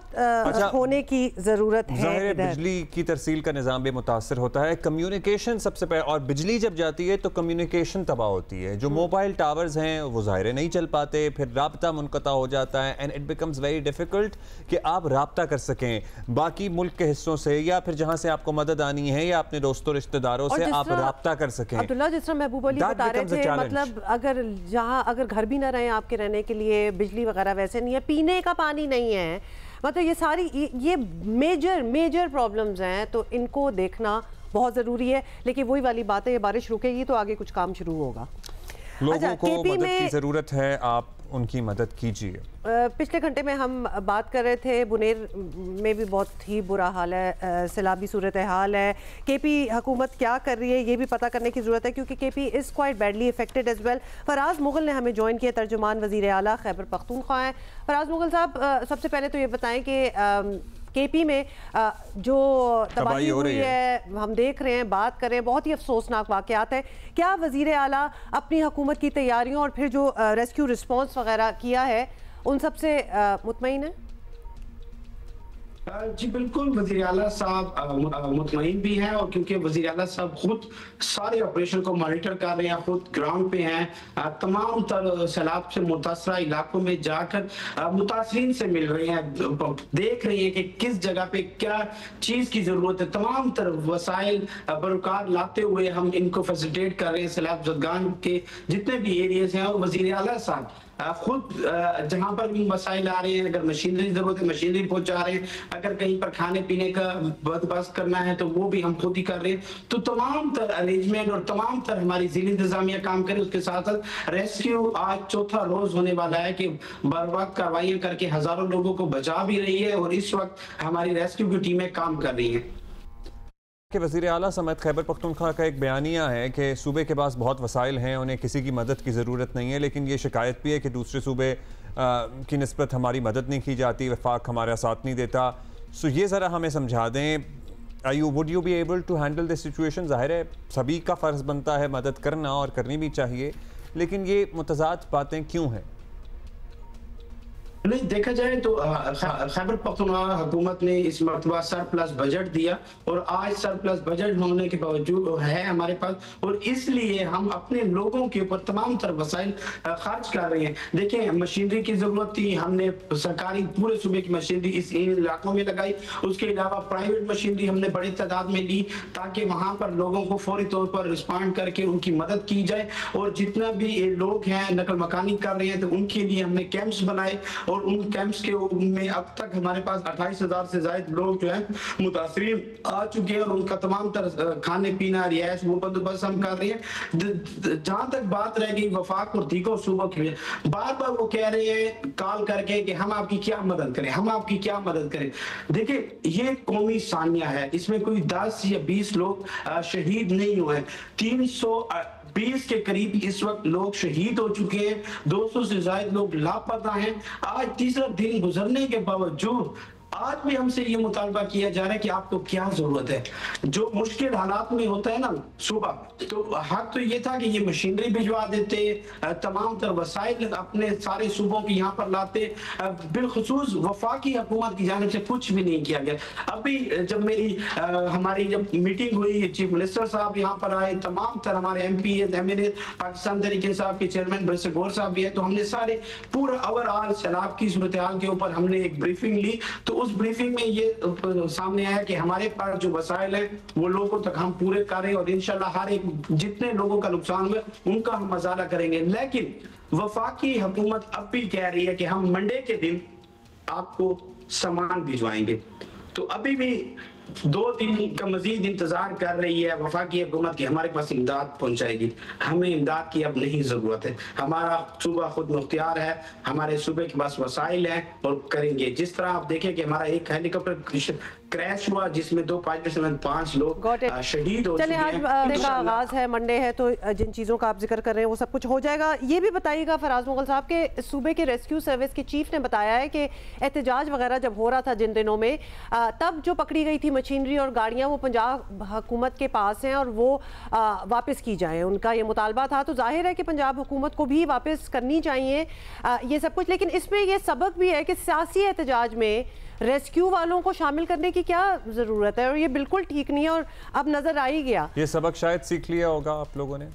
होने की जरूरत है। बिजली की तरसील का निज़ाम भी मुतासर होता है, कम्युनिकेशन सबसे पहले, और बिजली जब जाती है तो कम्युनिकेशन तबाह होती है। जो मोबाइल टावर्स हैं वो ज़ाहिर नहीं चल पाते, फिर राब्ता मुनक़ता हो जाता है and it becomes very difficult कि आप राब्ता कर सकें बाकी मुल्क के हिस्सों से, या फिर जहाँ से आपको मदद आनी है या अपने दोस्तों रिश्तेदारों से आप राब्ता कर सकें। अब्दुल्ला, जिस तरह महबूब अली बता रहे थे, मतलब अगर घर भी ना रहे आपके रहने के लिए, बिजली वगैरह वैसे नहीं है, पीने का पानी नहीं है, मतलब ये सारी ये मेजर प्रॉब्लम्स हैं, तो इनको देखना बहुत ज़रूरी है। लेकिन वही वाली बात है, ये बारिश रुकेगी तो आगे कुछ काम शुरू होगा। लोगों को मदद की ज़रूरत है, आप उनकी मदद कीजिए। पिछले घंटे में हम बात कर रहे थे, बुनेर में भी बहुत ही बुरा हाल है, सैलाबी सूरत हाल है। केपी हुकूमत क्या कर रही है ये भी पता करने की ज़रूरत है, क्योंकि KP is quite badly affected as well. Faraz Mughal ने हमें ज्वाइन किया, तर्जुमान वज़ीर आला खैबर पख्तूनख्वा हैं। फराज मुगल साहब, सबसे पहले तो ये बताएं कि केपी में जो तबाही हुई है, हम देख रहे हैं, बात कर रहे हैं, बहुत ही अफसोसनाक वाक़यात है। क्या वज़ीर आला अपनी हुकूमत की तैयारियों और फिर जो रेस्क्यू रिस्पॉन्स वगैरह किया है उन सब से मुतमईन है? जी बिल्कुल, वज़ीर आला साहब मुतमईन भी हैं, और क्योंकि वज़ीर आला साहब खुद सारे ऑपरेशन को मॉनिटर कर रहे हैं, खुद ग्राउंड पे हैं, तमाम तर सैलाब से मुतासरा इलाकों में जाकर मुतासरीन से मिल रहे हैं, देख रहे हैं कि किस जगह पे क्या चीज़ की ज़रूरत है। तमाम तर वसाइल बरकार लाते हुए हम इनको फैसिलिटेट कर रहे हैं। सैलाब ज़दगान के जितने भी एरियाज हैं, और वज़ीर आला साहब खुद जहां पर भी मसाइल आ रहे हैं, अगर मशीनरी जरूरत है मशीनरी पहुंचा रहे हैं, अगर कहीं पर खाने पीने का बंदोबस्त करना है तो वो भी हम खुद ही कर रहे हैं। तो तमाम तर अरेंजमेंट और तमाम तर हमारी जिला इंतजामिया काम करे। उसके साथ साथ रेस्क्यू आज चौथा रोज होने वाला है कि बर वक्त कार्रवाइयां करके हजारों लोगों को बचा भी रही है, और इस वक्त हमारी रेस्क्यू की टीमें काम कर रही हैं। कि वज़ीर आला समेत खैबर पख्तूनख्वा का एक बयानिया है कि सूबे के पास बहुत वसाइल हैं, उन्हें किसी की मदद की ज़रूरत नहीं है, लेकिन ये शिकायत भी है कि दूसरे सूबे की निस्बत हमारी मदद नहीं की जाती, वफाक हमारा साथ नहीं देता। सो ये ज़रा हमें समझा दें, would you be able to handle this situation? ज़ाहिर है सभी का फ़र्ज़ बनता है मदद करना और करनी भी चाहिए, लेकिन ये मुतज़ाद बातें क्यों हैं? नहीं, देखा जाए तो खैबर पख्तूनख्वा हुकूमत ने इस मरतबा सरप्लस बजट दिया, और आज सरप्लस बजट होने के बावजूद है हमारे पास, और इसलिए हम अपने लोगों के ऊपर तमाम तर वसाइल खर्च कर रहे हैं। देखें, मशीनरी की जरूरत थी, हमने सरकारी पूरे सूबे की मशीनरी इस इलाकों में लगाई। उसके अलावा प्राइवेट मशीनरी हमने बड़ी तादाद में ली, ताकि वहां पर लोगों को फौरी तौर पर रिस्पॉन्ड करके उनकी मदद की जाए। और जितना भी लोग हैं नकल मकानी कर रहे हैं, तो उनके लिए हमने कैंप्स बनाए, और उन कैंप्स के में अब तक हमारे पास 28,000 से ज्यादा लोग जो है मुतासरीन आ चुके हैं, और उनका तमाम तरह खाने पीना रिहाइश वो बंदोबस्त हम कर रहे हैं। जहां तक बात रह गई वफाक और दीगर सूबों की, बार बार वो कह रहे हैं कॉल करके कि हम आपकी क्या मदद करें, हम आपकी क्या मदद करें। देखिए, ये कौमी सानिया है, इसमें कोई 10 या 20 लोग शहीद नहीं हुए। 320 के करीब इस वक्त लोग शहीद हो चुके हैं, 200 से ज्यादा लोग लापता हैं। आज तीसरा दिन गुजरने के बावजूद आज भी हमसे ये मुतालबा किया जा रहा है कि आपको क्या जरूरत है। जो मुश्किल हालात में होता है ना सुबह, तो हक तो ये था कि ये मशीनरी भिजवा देते, तमाम तर वसाइल अपने सारे सूबों के यहाँ पर लाते, बिलखुसूस वफाकी हुकूमत की जानिब से कुछ भी नहीं किया गया। अभी जब हमारी जब मीटिंग हुई, चीफ मिनिस्टर साहब यहाँ पर आए, तमाम तर हमारे MP MLA पाकिस्तान तरीके साहब के चेयरमैन बरसे गौर साहब भी है, तो हमने सारे पूरा ओवरऑल सैलाब की सूरत हाल के ऊपर हमने एक ब्रीफिंग ली। तो उस ब्रीफिंग में ये सामने आया कि हमारे पास जो वसाइल है वो लोगों तक हम पूरे करें और इंशाल्लाह हर एक जितने लोगों का नुकसान हुआ उनका हम मजारा करेंगे। लेकिन वफाकी हुकूमत अब भी कह रही है कि हम मंडे के दिन आपको सामान भिजवाएंगे। तो अभी भी 2 दिन का मजीद इंतजार कर रही है वफाकी हुकूमत की हमारे पास इमदाद पहुंचाएगी। हमें इमदाद की अब नहीं जरूरत है। हमारा सूबा खुद मुख्तियार है, हमारे सूबे के पास वसाइल है और करेंगे। जिस तरह आप देखें कि हमारा एक हेलीकॉप्टर क्रैश हुआ जिसमें 2 पायलट समेत 5 लोग शहीद हो चुके हैं। आज का आगाज है, मंडे है, तो जिन चीज़ों का आप जिक्र कर रहे हैं वो सब कुछ हो जाएगा। ये भी बताइएगा फराज मुगल साहब के सूबे के रेस्क्यू सर्विस के चीफ ने बताया है कि एहतजाज वगैरह जब हो रहा था जिन दिनों में, तब जो पकड़ी गई थी मशीनरी और गाड़ियाँ वो पंजाब हुकूमत के पास हैं और वो वापस की जाए, उनका ये मुतालबा था। तो जाहिर है कि पंजाब हुकूमत को भी वापस करनी चाहिए ये सब कुछ। लेकिन इसमें यह सबक भी है कि सियासी एहतजाज में रेस्क्यू वालों को शामिल करने की क्या जरूरत है, और ये बिल्कुल ठीक नहीं है और अब नजर आ ही गया। ये सबक शायद सीख लिया होगा आप लोगों ने।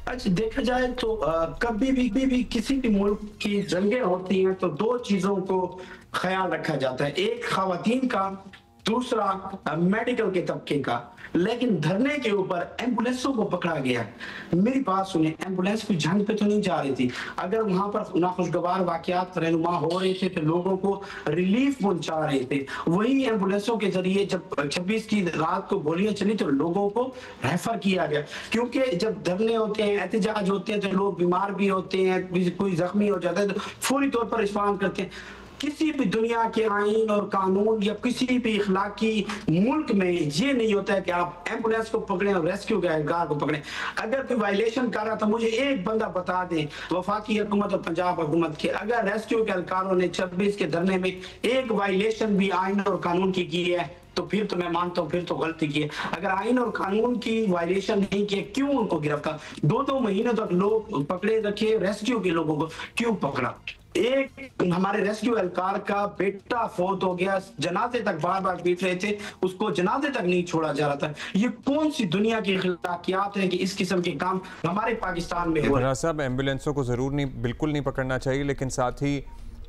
अच्छा, देखा जाए तो कभी भी किसी भी मुल्क की जंगें होती हैं तो 2 चीजों को ख्याल रखा जाता है, एक खवातीन का, दूसरा मेडिकल के तबके का। लेकिन धरने के ऊपर एम्बुलेंसों को पकड़ा गया। मेरी बात सुनिए, एम्बुलेंस कोई जंग पे तो नहीं जा रही थी। अगर वहां पर नाखुशगवार वाकयात रहनुमा हो रहे थे तो लोगों को रिलीफ पहुंचा रहे थे, वही एम्बुलेंसों के जरिए जब 26 की रात को गोलियां चली तो लोगों को रेफर किया गया। क्योंकि जब धरने होते हैं, एहतजाज होते हैं, तो लोग बीमार भी होते हैं, कोई जख्मी हो जाता है तो फौरी तौर पर रिस्पॉन्ड करते हैं। किसी भी दुनिया के आईन और कानून या किसी भी इखलाकी मुल्क में ये नहीं होता है कि आप एम्बुलेंस को पकड़ें और रेस्क्यू के एहलकार को पकड़ें। अगर कोई वायलेशन कर रहा था मुझे एक बंदा बता दे वफाकी हुकूमत और पंजाब हुकूमत के, अगर रेस्क्यू के एहलकारों ने 26 के धरने में एक वायलेशन भी आईन और कानून की है तो फिर तो मैं मानता हूँ फिर तो गलती की है। अगर आईन और कानून की वायलेशन नहीं किए क्यों उनको गिरफ्तार, 2-2 महीने तक लोग पकड़े रखे, रेस्क्यू के लोगों को क्यों पकड़ा। एक हमारे रेस्क्यू एहलकार का बेटा फौत हो गया, जनाजे तक बार पीट रहे थे, उसको जनाजे तक नहीं छोड़ा जा रहा था। ये कौन सी दुनिया की अखलाकियात है कि इस किस्म के काम हमारे पाकिस्तान में हो रहे हैं। साहब, एम्बुलेंसों को जरूर नहीं, बिल्कुल नहीं पकड़ना चाहिए, लेकिन साथ ही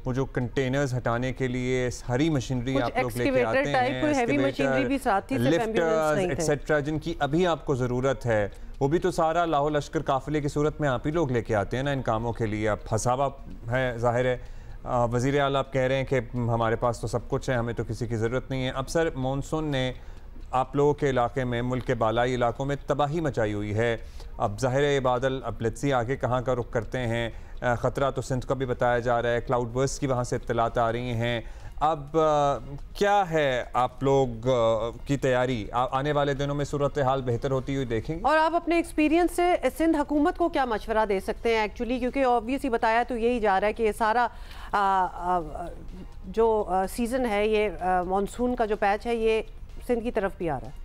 वो जो कंटेनर्स हटाने के लिए हरी मशीनरी आप लोग लेके आते हैं, लिफ्ट एक्सेट्रा, जिनकी अभी आपको ज़रूरत है, वो भी तो सारा लाहौर लश्कर काफिले की सूरत में आप ही लोग लेके आते हैं ना इन कामों के लिए। अब फसावा है, जाहिर है वज़ीर आला आप कह रहे हैं कि हमारे पास तो सब कुछ है, हमें तो किसी की ज़रूरत नहीं है। अब सर, मानसून ने आप लोगों के इलाके में, मुल्क के बालाई इलाकों में तबाही मचाई हुई है। अब जाहिर है ये बादल, अब लेट्स सी आगे कहाँ का रुख करते हैं। ख़तरा तो सिंध का भी बताया जा रहा है, क्लाउड बर्स्ट की वहाँ से इत्तलात आ रही हैं। अब क्या है आप लोग की तैयारी, आने वाले दिनों में सूरत हाल बेहतर होती हुई देखेंगे? और आप अपने एक्सपीरियंस से सिंध हुकूमत को क्या मशवरा दे सकते हैं एक्चुअली, क्योंकि ऑब्वियसली बताया तो यही जा रहा है कि ये सारा जो सीज़न है, ये मानसून का जो पैच है, ये सिंध की तरफ भी आ रहा है।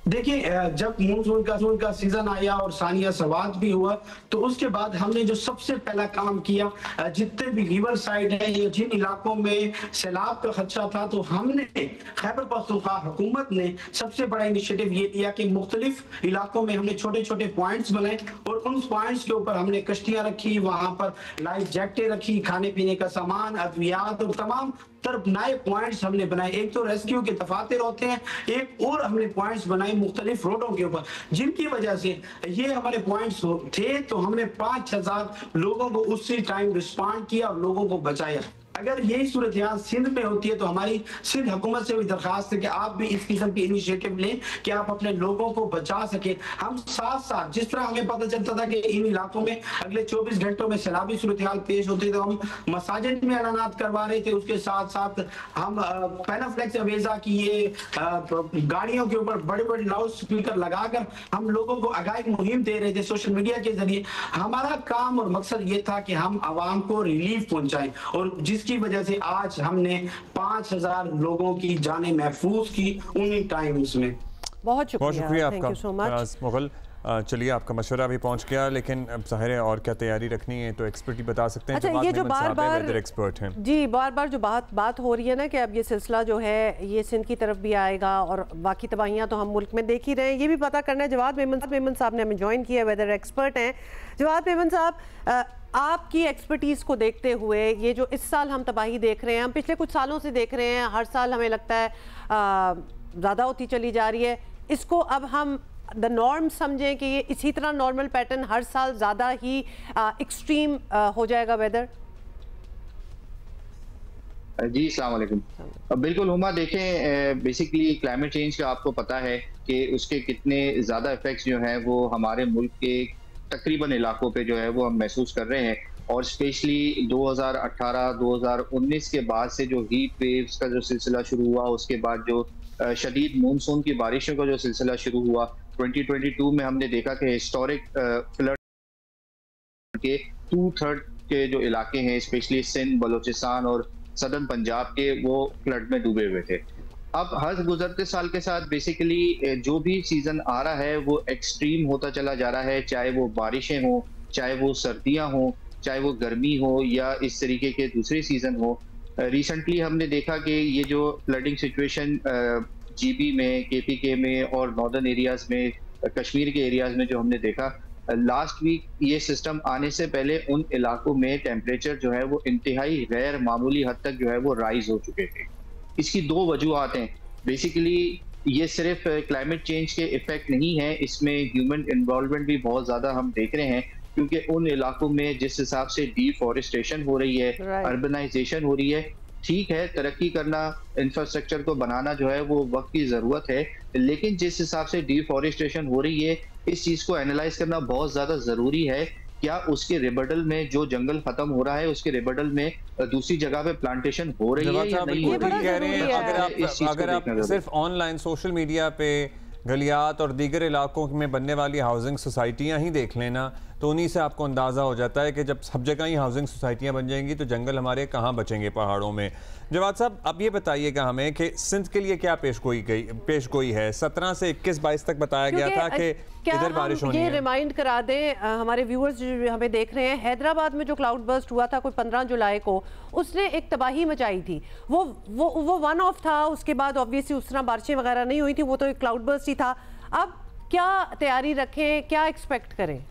देखिए, जब मानसून का सीजन आया और सानिया सवाद भी हुआ तो उसके बाद हमने जो सबसे पहला काम किया, जितने भी रिवर साइड है या जिन इलाकों में सैलाब का खदशा था, तो हमने खैबर पख्तूनख्वा हुकूमत ने सबसे बड़ा इनिशिएटिव ये लिया कि मुख्तलिफ इलाकों में हमने छोटे छोटे पॉइंट्स बनाए और उन पॉइंट्स के ऊपर हमने कश्तियां रखी, वहां पर लाइफ जैकेटें रखी, खाने पीने का सामान, अद्वियात और तमाम तरफ नए पॉइंट्स हमने बनाए। एक तो रेस्क्यू के दफातर होते हैं, एक और हमने पॉइंट्स बनाए मुख्तलिफ रोडों के ऊपर, जिनकी वजह से ये हमारे पॉइंट्स थे। तो हमने 5000 लोगों को उसी टाइम रिस्पॉन्ड किया और लोगों को बचाया। अगर यही सूरत यहाँ सिंध में होती है तो हमारी सिंध हुकूमत से भी दरखास्त है कि आप भी इस किस्म की इनिशिएटिव लें कि आप अपने लोगों को बचा सके। हम साथ साथ जिस तरह हमें पता चलता था कि इन इलाकों में अगले 24 घंटों में सैलाबी सूरत हाल पेश होती, तो हम मसाजिद में ऐलानात करवा रहे थे। उसके साथ साथ हम पैनाफ्लेक्स अवेजा की ये गाड़ियों के ऊपर बड़े बड़े लाउड स्पीकर लगाकर हम लोगों को आगाही मुहिम दे रहे थे सोशल मीडिया के जरिए। हमारा काम और मकसद ये था कि हम आवाम को रिलीफ पहुंचाएं, और जिसकी वजह से आज हमने 5000 लोगों की जानें महफूज की उन्हीं टाइम्स में। बहुत शुक्रिया आपका मुगल। चलिए, आपका मशवरा भी पहुंच गया, लेकिन अब ज़ाहिर है और क्या तैयारी रखनी है तो एक्सपर्ट ही बता सकते हैं। अच्छा, ये जो बार-बार एक्सपर्ट हैं जी, बार-बार जो बात हो रही है ना कि अब ये सिलसिला जो है ये सिंध की तरफ भी आएगा और बाकी तबाहियाँ तो हम मुल्क में देख ही रहे हैं। ये भी पता करना है, जवाद मेमन साहब ने हमें ज्वाइन किया, वेदर एक्सपर्ट हैं। जवाद मेमन साहब, आपकी एक्सपर्टीज़ को देखते हुए ये जो इस साल हम तबाही देख रहे हैं, हम पिछले कुछ सालों से देख रहे हैं, हर साल हमें लगता है ज़्यादा होती चली जा रही है, इसको अब हम द नॉर्म समझें कि ये इसी तरह नॉर्मल पैटर्न हर साल ज़्यादा ही एक्सट्रीम हो जाएगा वेदर? जी, अस्सलाम वालेकुम। बिल्कुल हुमा, देखें बेसिकली क्लाइमेट चेंज का आपको पता है कि उसके कितने ज़्यादा इफेक्ट्स जो हैं वो हमारे मुल्क के तकरीबन इलाकों पे जो है वो हम महसूस कर रहे हैं, और स्पेशली 2018-2019 के बाद से जो हीट वेव्स का जो सिलसिला शुरू हुआ, उसके बाद जो शदीद मानसून की बारिशों का जो सिलसिला शुरू हुआ 2022 में, हमने देखा कि हिस्टोरिक फ्लड के 2/3 के जो इलाके हैं स्पेशली सिंध, बलोचिस्तान और सदर्न पंजाब के, वो फ्लड में डूबे हुए थे। अब हर गुजरते साल के साथ बेसिकली जो भी सीजन आ रहा है वो एक्सट्रीम होता चला जा रहा है, चाहे वो बारिशें हों, चाहे वो सर्दियां हों, चाहे वो गर्मी हो या इस तरीके के दूसरे सीजन हो। रिसेंटली हमने देखा कि ये जो फ्लडिंग सिचुएशन जीबी में, केपीके में और नॉर्दर्न एरियाज में, कश्मीर के एरियाज में जो हमने देखा, लास्ट वीक ये सिस्टम आने से पहले उन इलाकों में टेम्परेचर जो है वो इंतहाई गैर मामूली हद तक जो है वो राइज हो चुके थे। इसकी दो वजूहत हैं। बेसिकली ये सिर्फ क्लाइमेट चेंज के इफेक्ट नहीं है, इसमें ह्यूमन इन्वॉल्वमेंट भी बहुत ज़्यादा हम देख रहे हैं, क्योंकि उन इलाकों में जिस हिसाब से डिफॉरेस्टेशन हो रही है, अर्बनाइजेशन हो रही है, ठीक है तरक्की करना, इंफ्रास्ट्रक्चर को बनाना जो है वो वक्त की ज़रूरत है, लेकिन जिस हिसाब से डिफॉरेस्टेशन हो रही है इस चीज़ को एनालाइज करना बहुत ज़्यादा ज़रूरी है। क्या उसके रिबडल में जो जंगल खत्म हो रहा है उसके रिबडल में दूसरी जगह पे प्लांटेशन हो रही है या नहीं हो रही है? अगर आप सिर्फ ऑनलाइन सोशल मीडिया पे गलियात और दीगर इलाकों में बनने वाली हाउसिंग सोसाइटियाँ ही देख लेना तो उन्हीं से आपको अंदाज़ा हो जाता है कि जब सब जगह ही हाउसिंग सोसाइटियाँ बन जाएंगी तो जंगल हमारे कहाँ बचेंगे पहाड़ों में। जवाद साहब, अब ये बताइएगा हमें कि सिंध के लिए क्या पेशगोई है? 17 से 21-22 तक बताया गया था कि इधर बारिश होनी है। ये रिमाइंड करा दें हमारे व्यूअर्स जो हमें देख रहे हैं, हैदराबाद में जो क्लाउड बर्स्ट हुआ था कोई 15 जुलाई को, उसने एक तबाही मचाई थी। वो वन ऑफ था, उसके बाद ऑब्वियसली उस तरह बारिशें वगैरह नहीं हुई थी, वो तो एक क्लाउड बर्स्ट ही था। अब क्या तैयारी रखें, क्या एक्सपेक्ट करें?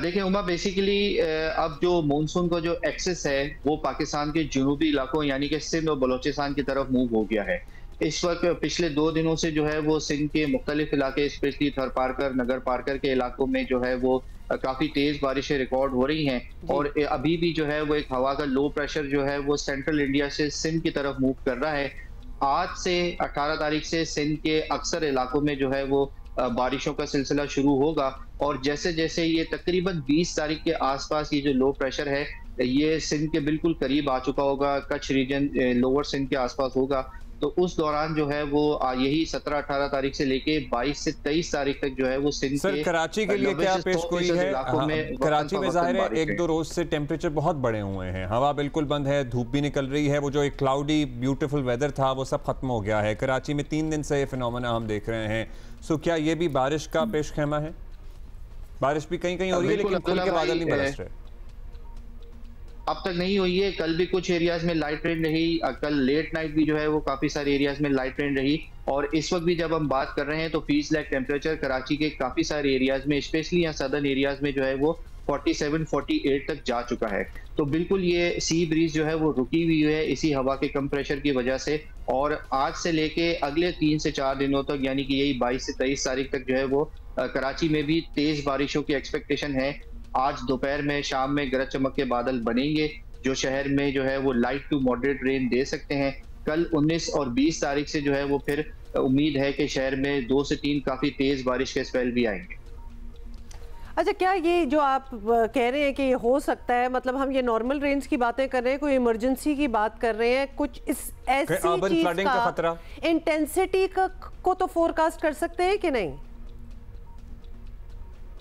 देखिए उमा, बेसिकली अब जो मानसून का जो एक्सेस है वो पाकिस्तान के जुनूबी इलाकों यानी कि सिंध और बलोचिस्तान की तरफ मूव हो गया है। इस वक्त पिछले 2 दिनों से जो है वो सिंध के मुख्तलिफ इलाके स्पेशली थर पारकर, नगर पारकर के इलाकों में जो है वो काफ़ी तेज़ बारिशें रिकॉर्ड हो रही हैं, और अभी भी जो है वो एक हवा का लो प्रेशर जो है वो सेंट्रल इंडिया से सिंध की तरफ मूव कर रहा है। आज से 18 तारीख से सिंध के अक्सर इलाकों में जो है वो बारिशों का सिलसिला शुरू होगा, और जैसे जैसे ये तकरीबन 20 तारीख के आसपास ये जो लो प्रेशर है ये सिंध के बिल्कुल करीब आ चुका होगा, कच्छ रीजन लोअर सिंध के आसपास होगा, तो उस दौरान जो है वो यही 17-18 तारीख से लेके 22 से 23 तारीख तक जो है वो सिंध के कराची के लिए क्या पेशगोई है? कराची में जाहिर है 1-2 रोज से टेम्परेचर बहुत बढ़े हुए हैं, हवा बिल्कुल बंद है, धूप भी निकल रही है, वो जो एक क्लाउडी ब्यूटीफुल वेदर था वो सब खत्म हो गया है। कराची में 3 दिन से ये फिनोमेना हम देख रहे हैं। सो क्या ये भी बारिश का पेश खेमा है? बारिश भी कहीं कहीं हो रही है लेकिन खुल के बादल नहीं बरस रहे। अब तक नहीं हुई है, कल भी कुछ एरियाज में लाइट रेन रही, कल लेट नाइट भी जो है वो काफी सारे एरियाज में लाइट रेन रही, और इस वक्त भी जब हम बात कर रहे हैं तो फीस लाइक टेम्परेचर कराची के काफी सारे एरियाज में स्पेशली यहाँ सदर्न एरियाज में जो है वो 47-48 तक जा चुका है। तो बिल्कुल ये सी ब्रीज जो है वो रुकी हुई है इसी हवा के कम प्रेशर की वजह से, और आज से लेके अगले 3 से 4 दिनों तक यानी कि यही 22 से 23 तारीख तक जो है वो कराची में भी तेज बारिशों की एक्सपेक्टेशन है। आज दोपहर में, शाम में गरज चमक के बादल बनेंगे, जो शहर में जो है वो लाइट टू मॉडरेट रेन दे सकते हैं। कल 19 और 20 तारीख से जो है वो फिर उम्मीद है कि शहर में 2 से 3 काफी तेज बारिश के स्पेल भी आएंगे। अच्छा, क्या ये जो आप कह रहे हैं कि ये हो सकता है, मतलब हम ये नॉर्मल रेंज की बातें कर रहे हैं, कोई इमरजेंसी की बात कर रहे हैं, कुछ इस ऐसी चीज का खतरा, इंटेंसिटी को तो फोरकास्ट कर सकते हैं कि नहीं?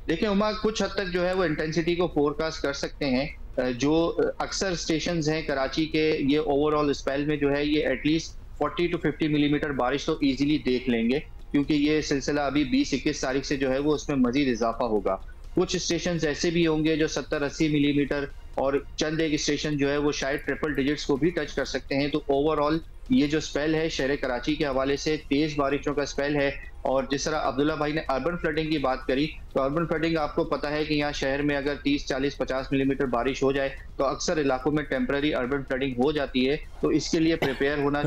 देखिए उमा, कुछ हद तक जो है वो इंटेंसिटी को फोरकास्ट कर सकते हैं। जो अक्सर स्टेशंस हैं कराची के, ये ओवरऑल स्पेल में जो है ये एटलीस्ट 40 to 50 मिलीमीटर बारिश तो इजीली देख लेंगे, क्योंकि ये सिलसिला अभी 20-21 तारीख से जो है वो उसमें मजीद इजाफा होगा। कुछ स्टेशन ऐसे भी होंगे जो 70-80 मिलीमीटर, और चंद एक स्टेशन जो है वो शायद ट्रिपल डिजिट्स को भी टच कर सकते हैं। तो ओवरऑल ये जो स्पेल है शहर कराची के हवाले से तेज बारिशों का स्पेल है। और जिस तरह अब्दुल्ला भाई ने अर्बन फ्लडिंग की बात करी, तो अर्बन फ्लडिंग आपको पता है कि यहाँ शहर में अगर 30, 40, 50 मिलीमीटर बारिश हो जाए तो अक्सर इलाकों में टेम्पररी अर्बन फ्लडिंग हो जाती है। तो इसके लिए प्रिपेयर होना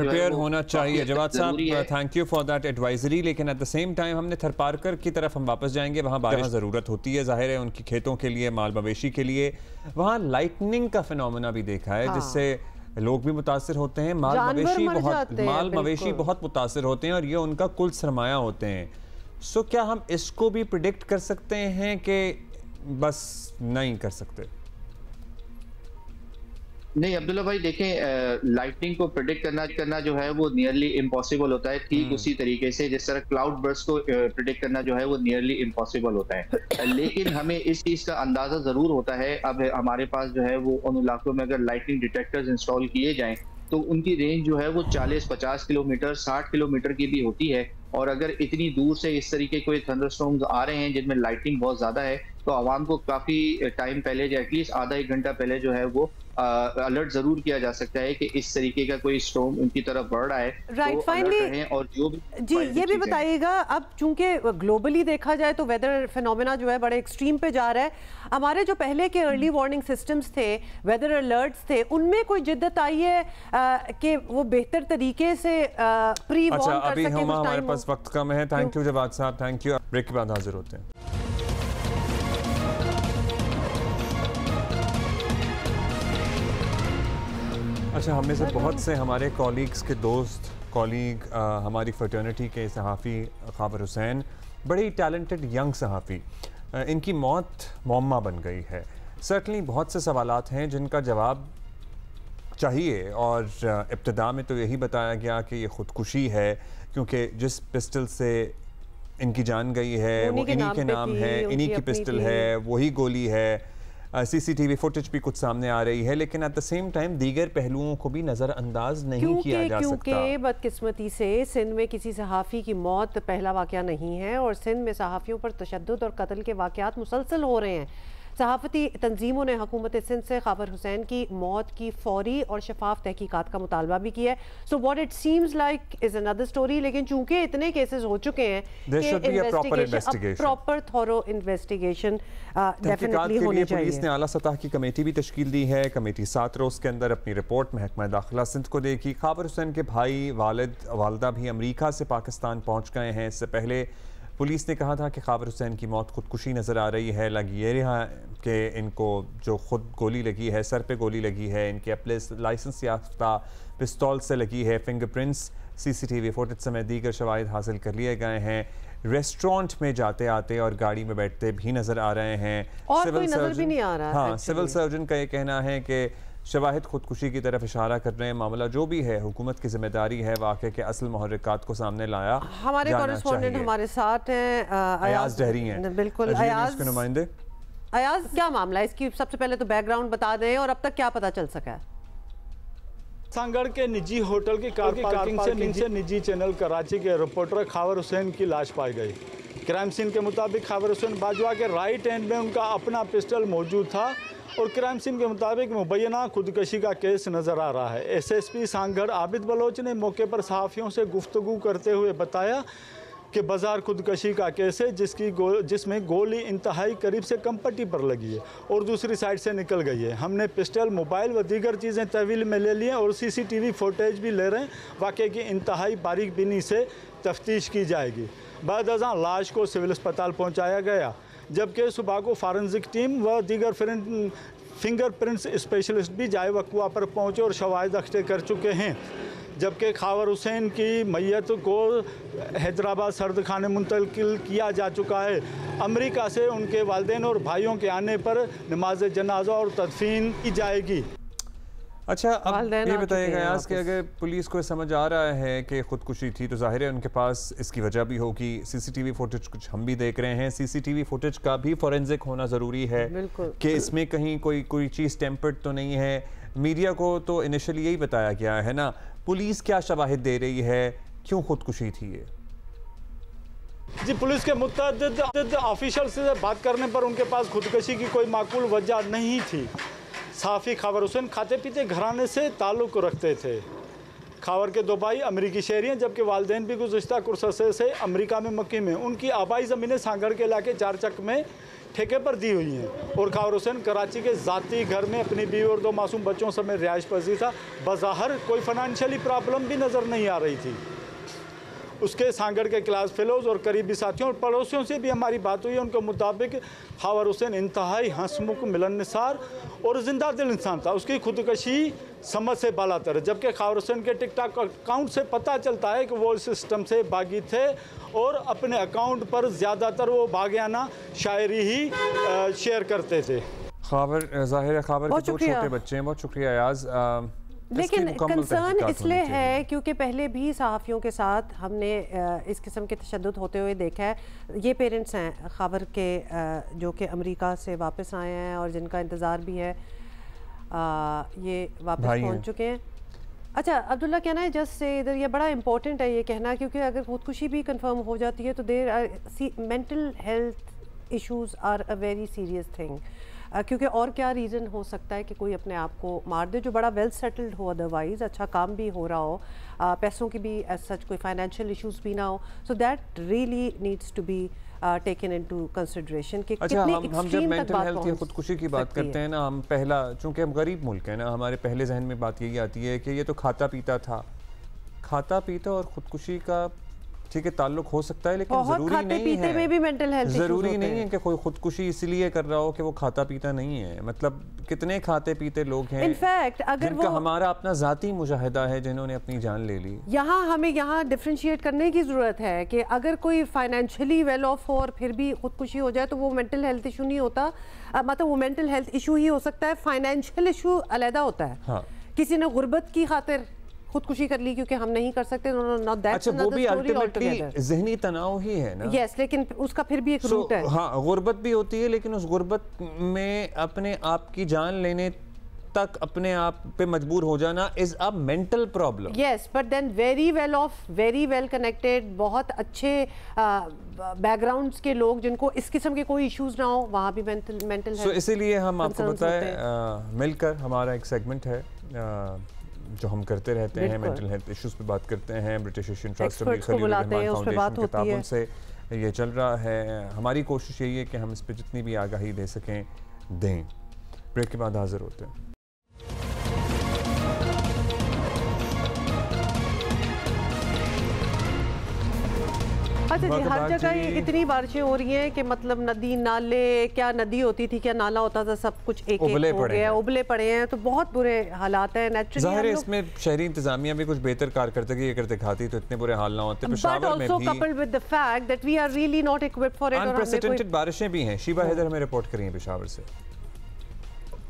चाहिए। जवाद साहब, thank you for that advisory. लेकिन एट द सेम टाइम हमने थरपारकर की तरफ हम वापस जाएंगे, वहाँ बारिश ज़रूरत होती है, जाहिर है उनकी खेतों के लिए, माल मवेशी के लिए। वहाँ लाइटनिंग का फिनोमेना भी देखा है, जिससे लोग भी मुतासिर होते हैं, माल मवेशी बहुत मुतासिर होते हैं, और ये उनका कुल सरमाया होते हैं। सो क्या हम इसको भी प्रिडिक्ट कर सकते हैं कि बस नहीं कर सकते? नहीं अब्दुल्ला भाई, देखें लाइटनिंग को प्रिडिक्ट करना जो है वो नियरली इम्पॉसिबल होता है। ठीक उसी तरीके से जिस तरह क्लाउड बर्स्ट को प्रिडिक्ट करना जो है वो नियरली इम्पॉसिबल होता है। लेकिन हमें इस चीज का अंदाजा जरूर होता है। अब हमारे पास जो है वो उन इलाकों में अगर लाइटनिंग डिटेक्टर्स इंस्टॉल किए जाएं तो उनकी रेंज जो है वो 40-50 किलोमीटर, 60 किलोमीटर की भी होती है। और अगर इतनी दूर से इस तरीके कोई थंडरस्टॉर्म्स आ रहे हैं जिनमें लाइटिंग बहुत ज्यादा है, तो आवाम को काफी टाइम पहले, या एटलीस्ट आधा 1 घंटा पहले जो है वो अलर्ट जरूर किया जा सकता है कि इस तरीके का कोई स्टॉर्म उनकी तरफ बढ़ रहा है। राइट, फाइनली और जो भी जी ये भी बताइएगा, अब चूंकि ग्लोबली देखा जाए तो वेदर फिनोमेना जो है बड़े एक्सट्रीम पे जा रहा है। हमारे जो पहले के अर्ली वार्निंग सिस्टम्स थे, वेदर अलर्ट्स थे, उनमें कोई जिद्दत आई है कि वो बेहतर तरीके से प्री वार्न कर सके? अभी हमारे पास वक्त कम है। थैंक यू जवाद साहब, थैंक यू। ब्रेक के बाद हाजिर होते हैं। अच्छा, हमें से बहुत से हमारे कॉलीग्स के दोस्त, हमारी फ्रेटर्निटी के सहाफ़ी खाबर हुसैन, बड़ी टैलेंटेड यंग सहाफ़ी, इनकी मौत मौम्मा बन गई है। सर्टनली बहुत से सवालात हैं जिनका जवाब चाहिए, और इब्तिदा में तो यही बताया गया कि ये ख़ुदकुशी है, क्योंकि जिस पिस्टल से इनकी जान गई है वो इन्हीं के नाम है, इन्हीं की पिस्टल है, वही गोली है। सीसीटीवी फुटेज भी कुछ सामने आ रही है, लेकिन एट द सेम टाइम दीगर पहलुओं को भी नज़रअंदाज नहीं किया जा सकता। क्योंकि बदकिस्मती से सिंध में किसी सहाफ़ी की मौत पहला वाक़या नहीं है, और सिंध में सहाफ़ियों पर तशद्दुद और कत्ल के वाक़यात मुसलसल हो रहे हैं। सहाफ़ती तंजीमों ने हुकूमत सिंध से खाबर हुसैन की मौत की फौरी और शफाफ तहकीकात का मुतालबा भी किया है। So what it seems like is another story, लेकिन चूंकि इतने केसेस हो चुके हैं कि प्रॉपर थॉरो इन्वेस्टिगेशन डेफिनेटली होनी चाहिए। पुलिस ने आला सतह की कमेटी भी तश्कील दी है। कमेटी 7 रोज़ के अंदर अपनी रिपोर्ट महकमा दाखिला सिंध को देगी। खाबर हुसैन के भाई, वालिद, वालदा भी अमरीका से पाकिस्तान पहुँच गए हैं। इससे पहले पुलिस ने कहा था कि खाबर हुसैन की मौत खुदकुशी नज़र आ रही है। लगी ये रहा कि इनको जो खुद गोली लगी है, सर पे गोली लगी है, इनके अपने लाइसेंस याफ्ता पिस्तौल से लगी है। फिंगरप्रिंट्स, सीसीटीवी फुटेज समेत दीगर शवाहिद हासिल कर लिए गए हैं। रेस्टोरेंट में जाते आते और गाड़ी में बैठते भी नज़र आ रहे हैं। और कोई नज़र भी नहीं आ रहा। हाँ, सिविल सर्जन का ये कहना है कि शवाहिद खुदकुशी की तरफ इशारा कर रहे हैं। मामला जो भी है, हुकूमत की जिम्मेदारी है वाक़े के असल मुहर्रिकात को सामने लाया। हमारे कॉरेस्पॉन्डेंट हमारे साथ हैं, अयाज डहरी हैं। बिल्कुल अयाज के नुमाइंदे। अयाज, क्या मामला है इसकी? सबसे पहले तो बैकग्राउंड बता दें, और अब तक क्या पता चल सका है? सांगड़ के निजी होटल की कार पार्किंग से निजी चैनल कराची के रिपोर्टर खाबर हुसैन की लाश पाई गई। क्राइम सीन के मुताबिक खाबर हुसैन बाजवा के राइट हैंड में उनका अपना पिस्टल मौजूद था, और क्राइम सीन के मुताबिक मुबैना खुदकशी का केस नज़र आ रहा है। SSP सांगड़ आबिद बलोच ने मौके पर सहाफ़ियों से गुफ्तगू करते हुए बताया कि बाजार खुदकशी का केस है जिसमें गोली इंतहाई करीब से कम पट्टी पर लगी है और दूसरी साइड से निकल गई है। हमने पिस्टल, मोबाइल व दीगर चीज़ें तहवील में ले लिए और CCTV फुटेज भी ले रहे हैं। वाक़े की इंतहाई बारीक बीनी से तफ्तीश की जाएगी। बाद अज़ां लाश को सिविल अस्पताल पहुँचाया गया, जबकि सुबह को फॉरेंसिक टीम व दीगर फिंगरप्रिंट्स स्पेशलिस्ट भी जाए वक्त वहाँ पर पहुँचे और शवाहिद इकट्ठे कर चुके हैं, जबकि खावर हुसैन की मैयत को हैदराबाद सर्द खाने मुंतकिल किया जा चुका है। अमेरिका से उनके वालिदैन और भाइयों के आने पर नमाज जनाजा और तदफीन की जाएगी। अच्छा, अब ये बताइएगा यास कि अगर पुलिस को समझ आ रहा है कि खुदकुशी थी तो जाहिर है उनके पास इसकी वजह भी होगी। सीसीटीवी फुटेज कुछ हम भी देख रहे हैं, सीसीटीवी फुटेज का भी फॉरेंसिक होना ज़रूरी है कि इसमें कहीं कोई चीज़ टेम्पर्ड तो नहीं है। मीडिया को तो इनिशियली यही बताया गया है ना, पुलिस क्या शवाहिद दे रही है, क्यों खुदकुशी थी ये? जी, पुलिस के मुतअद्दिद ऑफिशियल से बात करने पर उनके पास खुदकुशी की कोई माकूल वजह नहीं थी। सहाफ़ी खावर हुसैन खाते पीते घराने से ताल्लुक़ रखते थे। खावर के दो भाई अमरीकी शहरी हैं, जबकि वालिदैन भी गुज़िश्ता कुछ अरसे से अमरीका में मुक़ीम हैं। उनकी आबाई ज़मीनें सांगड़ के इलाके चारचक में ठेके पर दी हुई हैं और खावर हुसैन कराची के ज़ाती घर में अपनी बीवी और 2 मासूम बच्चों समेत रिहाइश पजीर था। बज़ाहिर कोई फाइनेंशियली प्रॉब्लम भी नज़र नहीं आ रही थी। उसके सांगड़ के क्लास फेलोज़ और करीबी साथियों और पड़ोसियों से भी हमारी बात हुई है। उनके मुताबिक खावर हुसैन इंतहाई हंसमुख, मिलनसार और जिंदा दिल इंसान था। उसकी खुदकशी समझ से बालातर है, जबकि खावर हुसैन के टिकटॉक अकाउंट से पता चलता है कि वो इस सिस्टम से बागी थे और अपने अकाउंट पर ज़्यादातर वो बागियाना शायरी ही शेयर करते थे। खावर, ज़ाहिर है खावर के 2 छोटे बच्चे हैं। बहुत शुक्रिया याज। लेकिन कंसर्न इसलिए है क्योंकि पहले भी सहाफ़ियों के साथ हमने इस किस्म के तशद्दुद होते हुए देखा है। ये पेरेंट्स हैं खावर के जो कि अमेरिका से वापस आए हैं और जिनका इंतज़ार भी है, ये वापस पहुंच चुके हैं। अच्छा अब्दुल्ला, कहना है जस्ट से इधर ये बड़ा इंपॉर्टेंट है ये कहना, क्योंकि अगर खुदकुशी भी कंफर्म हो जाती है तो mental health issues are a very serious thing. क्योंकि और क्या रीज़न हो सकता है कि कोई अपने आप को मार दे जो बड़ा वेल सेटल्ड हो, अदरवाइज़ अच्छा काम भी हो रहा हो, पैसों की भी एज सच कोई फाइनेंशियल इश्यूज भी ना हो। So that really needs to be taken into consideration कि अच्छा, हम जब मेंटल हेल्थ या खुदकुशी की बात करते हैं ना, हम पहला, चूँकि हम गरीब मुल्क है ना, हमारे पहले जहन में बात यही आती है कि ये तो खाता पीता था। खाता पीता और खुदकुशी का ठीक है ताल्लुक हो सकता है, लेकिन जरूरी नहीं है, में भी मेंटल हेल्थ जरूरी नहीं है कि कोई खुदकुशी इसलिए कर रहा हो कि वो खाता पीता नहीं है। मतलब कितने खाते पीते लोग हैं इनफैक्ट अगर जिनका हमारा अपना जाती मुजाहिदा है, जिन्होंने अपनी जान ले ली। हमें यहाँ डिफ्रेंशिएट करने की ज़रूरत है कि अगर कोई फाइनेंशियली वेल ऑफ हो और फिर भी खुदकुशी हो जाए तो वो मेंटल हेल्थ इशू नहीं होता, मतलब वो मेंटल हेल्थ इशू ही हो सकता है, फाइनेंशियल इशू अलहदा होता है। हाँ। किसी ने गुर्बत की खातिर खुदकुशी कर ली क्योंकि हम नहीं कर सकते, अच्छा वो भी अल्टीमेटली ज़हनी तनाव ही है ना। यस, लेकिन उसका फिर भी एक रूट है। हाँ, गुर्बत भी होती है, लेकिन उस गुर्बत में अपने आप की जान लेने तक अपने आप पे मजबूर हो जाना is a mental problem. Yes, but then very well off, very well connected, बहुत अच्छे बैकग्राउंड्स के लोग जिनको इस किस्म के कोई इश्यूज ना हो, वहाँ भी मेंटल हेल्थ। इसीलिए हम आपको बताएं, मिलकर हमारा एक सेगमेंट है जो हम करते रहते हैं, मेंटल हेल्थ इश्यूज पे बात करते हैं। ब्रिटिश एशियन ट्रस्ट फाउंडेशन के ताबन से ये चल रहा है। हमारी कोशिश यही है कि हम इस पे जितनी भी आगाही दे सकें दें। ब्रेक के बाद हाजिर होते हैं। अच्छा जी, हर जगह इतनी बारिशें हो रही हैं कि मतलब नदी नाले, क्या नदी होती थी क्या नाला होता था, सब कुछ एक हो गया, उबले पड़े हैं, तो बहुत बुरे हालात हैं। नेचुरली ज़ाहिर है इसमें शहरी इंतजामिया भी कुछ बेहतर कारकर्दगी अगर दिखाती तो इतने बुरे हाल ना होते। पेशावर में भी coupled with the fact that we are really not equipped for it, unprecedented बारिशें भी हैं। शीबा हैदर हमें रिपोर्ट करिए पेशावर से।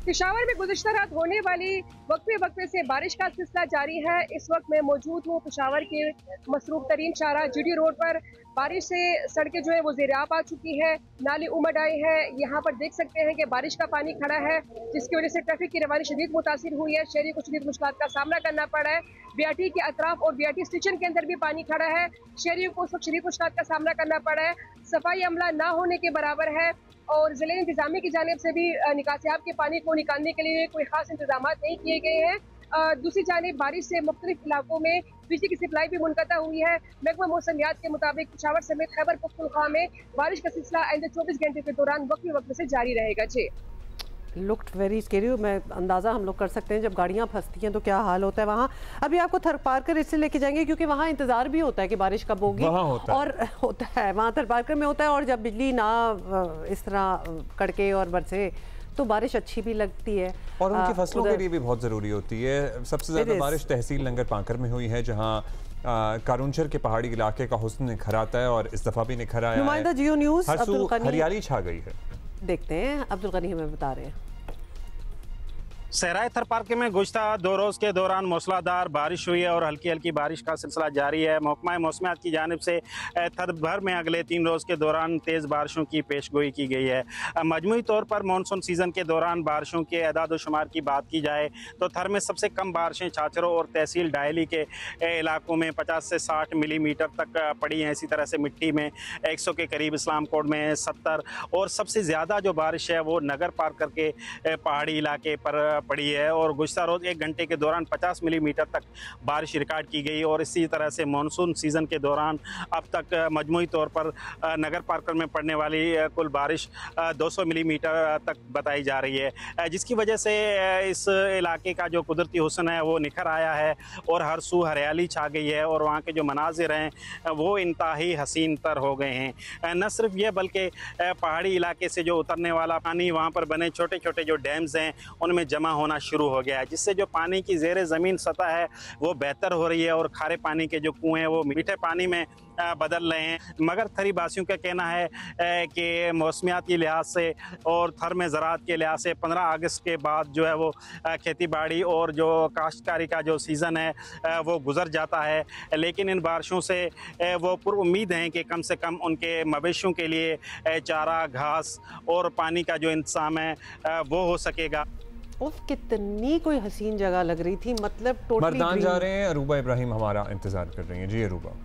पेशावर में गुज़िश्ता रात होने वाली वक्फे से बारिश का सिलसिला जारी है। इस वक्त मैं मौजूद हूँ पेशावर के मसरूफ तरीन शाहराह जीडी रोड पर। बारिश से सड़कें जो है वो ज़ेर-ए-आब आ चुकी है, नाले उमड़ आए हैं। यहाँ पर देख सकते हैं कि बारिश का पानी खड़ा है, जिसकी वजह से ट्रैफिक की रवानी शदीद मुतासिर हुई है। शहरी को शदीद मुश्किलात का सामना करना पड़ा है। बीआरटी के अतराफ और बीआरटी स्टेशन के अंदर भी पानी खड़ा है, शहरियों को उस वक्त शदीद मुश्किलात का सामना करना पड़ा है। सफाई अमला ना होने के बराबर है और ज़िले इंतजामिया की जानिब से भी निकासियाब के पानी को निकालने के लिए कोई खास इंतजाम नहीं किए गए हैं। दूसरी जानिब बारिश से मुख्तलिफ इलाकों में बिजली की सप्लाई भी मुनक़ता हुई है। महकमा मौसमियात के मुताबिक पेशावर समेत खैबर पख्तूनख्वा में बारिश का सिलसिला आइंदा 24 घंटे के दौरान वक्त से जारी रहेगा। जी, लुक्ड वेरी स्केरी। मैं अंदाज़ा हम लोग कर सकते हैं जब गाड़ियाँ फंसती हैं तो क्या हाल होता है वहाँ। अभी आपको थर पार्कर इससे लेके जाएंगे क्योंकि वहाँ इंतज़ार भी होता है कि बारिश कब होगी, और होता है वहाँ थर पार्कर में होता है। और जब बिजली ना इस तरह कड़के और बरसे तो बारिश अच्छी भी लगती है और उनकी फसलों के लिए भी बहुत ज़रूरी होती है। सबसे ज़्यादा बारिश तहसील लंगर पांकर में हुई है, जहाँ कारूंचर के पहाड़ी इलाके का हुस्न निखर आता है और इस दफ़ा भी निखर आया है। जियो न्यूज़ हरियाली छा गई है। देखते हैं अब्दुल गनी हमें बता रहे हैं। सहराए थर पार्क में गुज़श्ता 2 रोज़ के दौरान मूसलाधार बारिश हुई है और हल्की हल्की बारिश का सिलसिला जारी है। महकमा मौसमियात की जानिब से थर भर में अगले 3 रोज़ के दौरान तेज़ बारिशों की पेशगोई की गई है। मजमूई तौर पर मानसून सीज़न के दौरान बारिशों के एदाद शुमार की बात की जाए तो थर में सबसे कम बारिशें छाछरों और तहसील डायली के इलाकों में 50 से 60 मिलीमीटर तक पड़ी हैं। इसी तरह से मिट्टी में 100 के करीब, इस्लाम कोट में 70 और सबसे ज़्यादा जो बारिश है वो नगर पार्कर के पहाड़ी इलाके पर पड़ी है और गुज़श्ता रोज़ 1 घंटे के दौरान 50 मिलीमीटर तक बारिश रिकॉर्ड की गई और इसी तरह से मानसून सीज़न के दौरान अब तक मजमूई तौर पर नगर पार्कर में पड़ने वाली कुल बारिश 200 मिलीमीटर तक बताई जा रही है, जिसकी वजह से इस इलाके का जो कुदरती हुस्न है वो निखर आया है और हर सू हरियाली छा गई है और वहाँ के जो मनाजिर हैं वो इंतहाई हसीन तर हो गए हैं। न सिर्फ ये बल्कि पहाड़ी इलाके से जो उतरने वाला पानी वहाँ पर बने छोटे छोटे जो डैम्स हैं उनमें जमा होना शुरू हो गया है, जिससे जो पानी की ज़ेर ज़मीन सतह है वो बेहतर हो रही है और खारे पानी के जो कुएँ हैं वो मीठे पानी में बदल रहे हैं। मगर थरी वासियों का कहना है कि मौसमियाती लिहाज से और थर में ज़राअत के लिहाज से 15 अगस्त के बाद जो है वो खेती बाड़ी और जो काश्तकारी का जो सीज़न है वो गुजर जाता है, लेकिन इन बारिशों से वो पुरुम्मीद हैं कि कम से कम उनके मवेशियों के लिए चारा, घास और पानी का जो इंतज़ाम है वो हो सकेगा। कितनी कोई हसीन जगह लग रही थी, मतलब टोटली मर्दान जा रहे हैं। अरूबा इब्राहिम हमारा इंतजार कर रही हैं। जी अरूबा।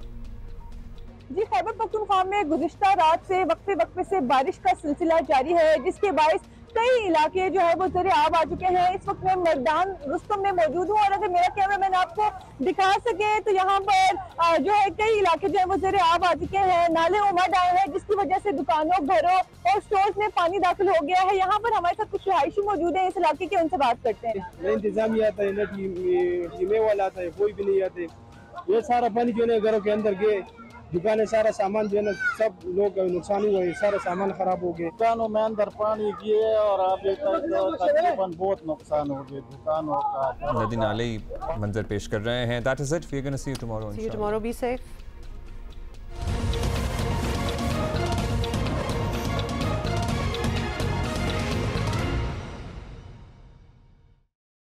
जी, खैबर पख्तूनख्वा में गुज़िश्ता रात से वक्फे से बारिश का सिलसिला जारी है, जिसके बायस कई इलाके जो है वो ज़रे आब आ चुके हैं। इस वक्त मैं मैदान रुस्तम में मौजूद हूँ और अगर मेरा कैमरामैन आपको दिखा सके तो यहाँ पर जो है कई इलाके जो है वो ज़रे आब आ चुके हैं। नाले उमड़ आए हैं, जिसकी वजह से दुकानों, घरों और स्टोर्स में पानी दाखिल हो गया है। यहाँ पर हमारे साथ कुछ रिहायशी मौजूद है इस इलाके के, उनसे बात करते हैं। इंतजामिया आता है, टीमें वाला आता है, कोई भी नहीं आते। ये सारा पानी जो है घरों के अंदर गए, दुकानें सारा सामान जो है ना सब लोग नुकसान हुआ है, सारा सामान खराब हो गया, दुकानों में अंदर पानी गए और आप तकरीबन बहुत नुकसान हो गया दुकानों का। नदी नाले मंजर पेश कर रहे हैं। That is it. We are going to see you tomorrow. See you tomorrow. Be safe.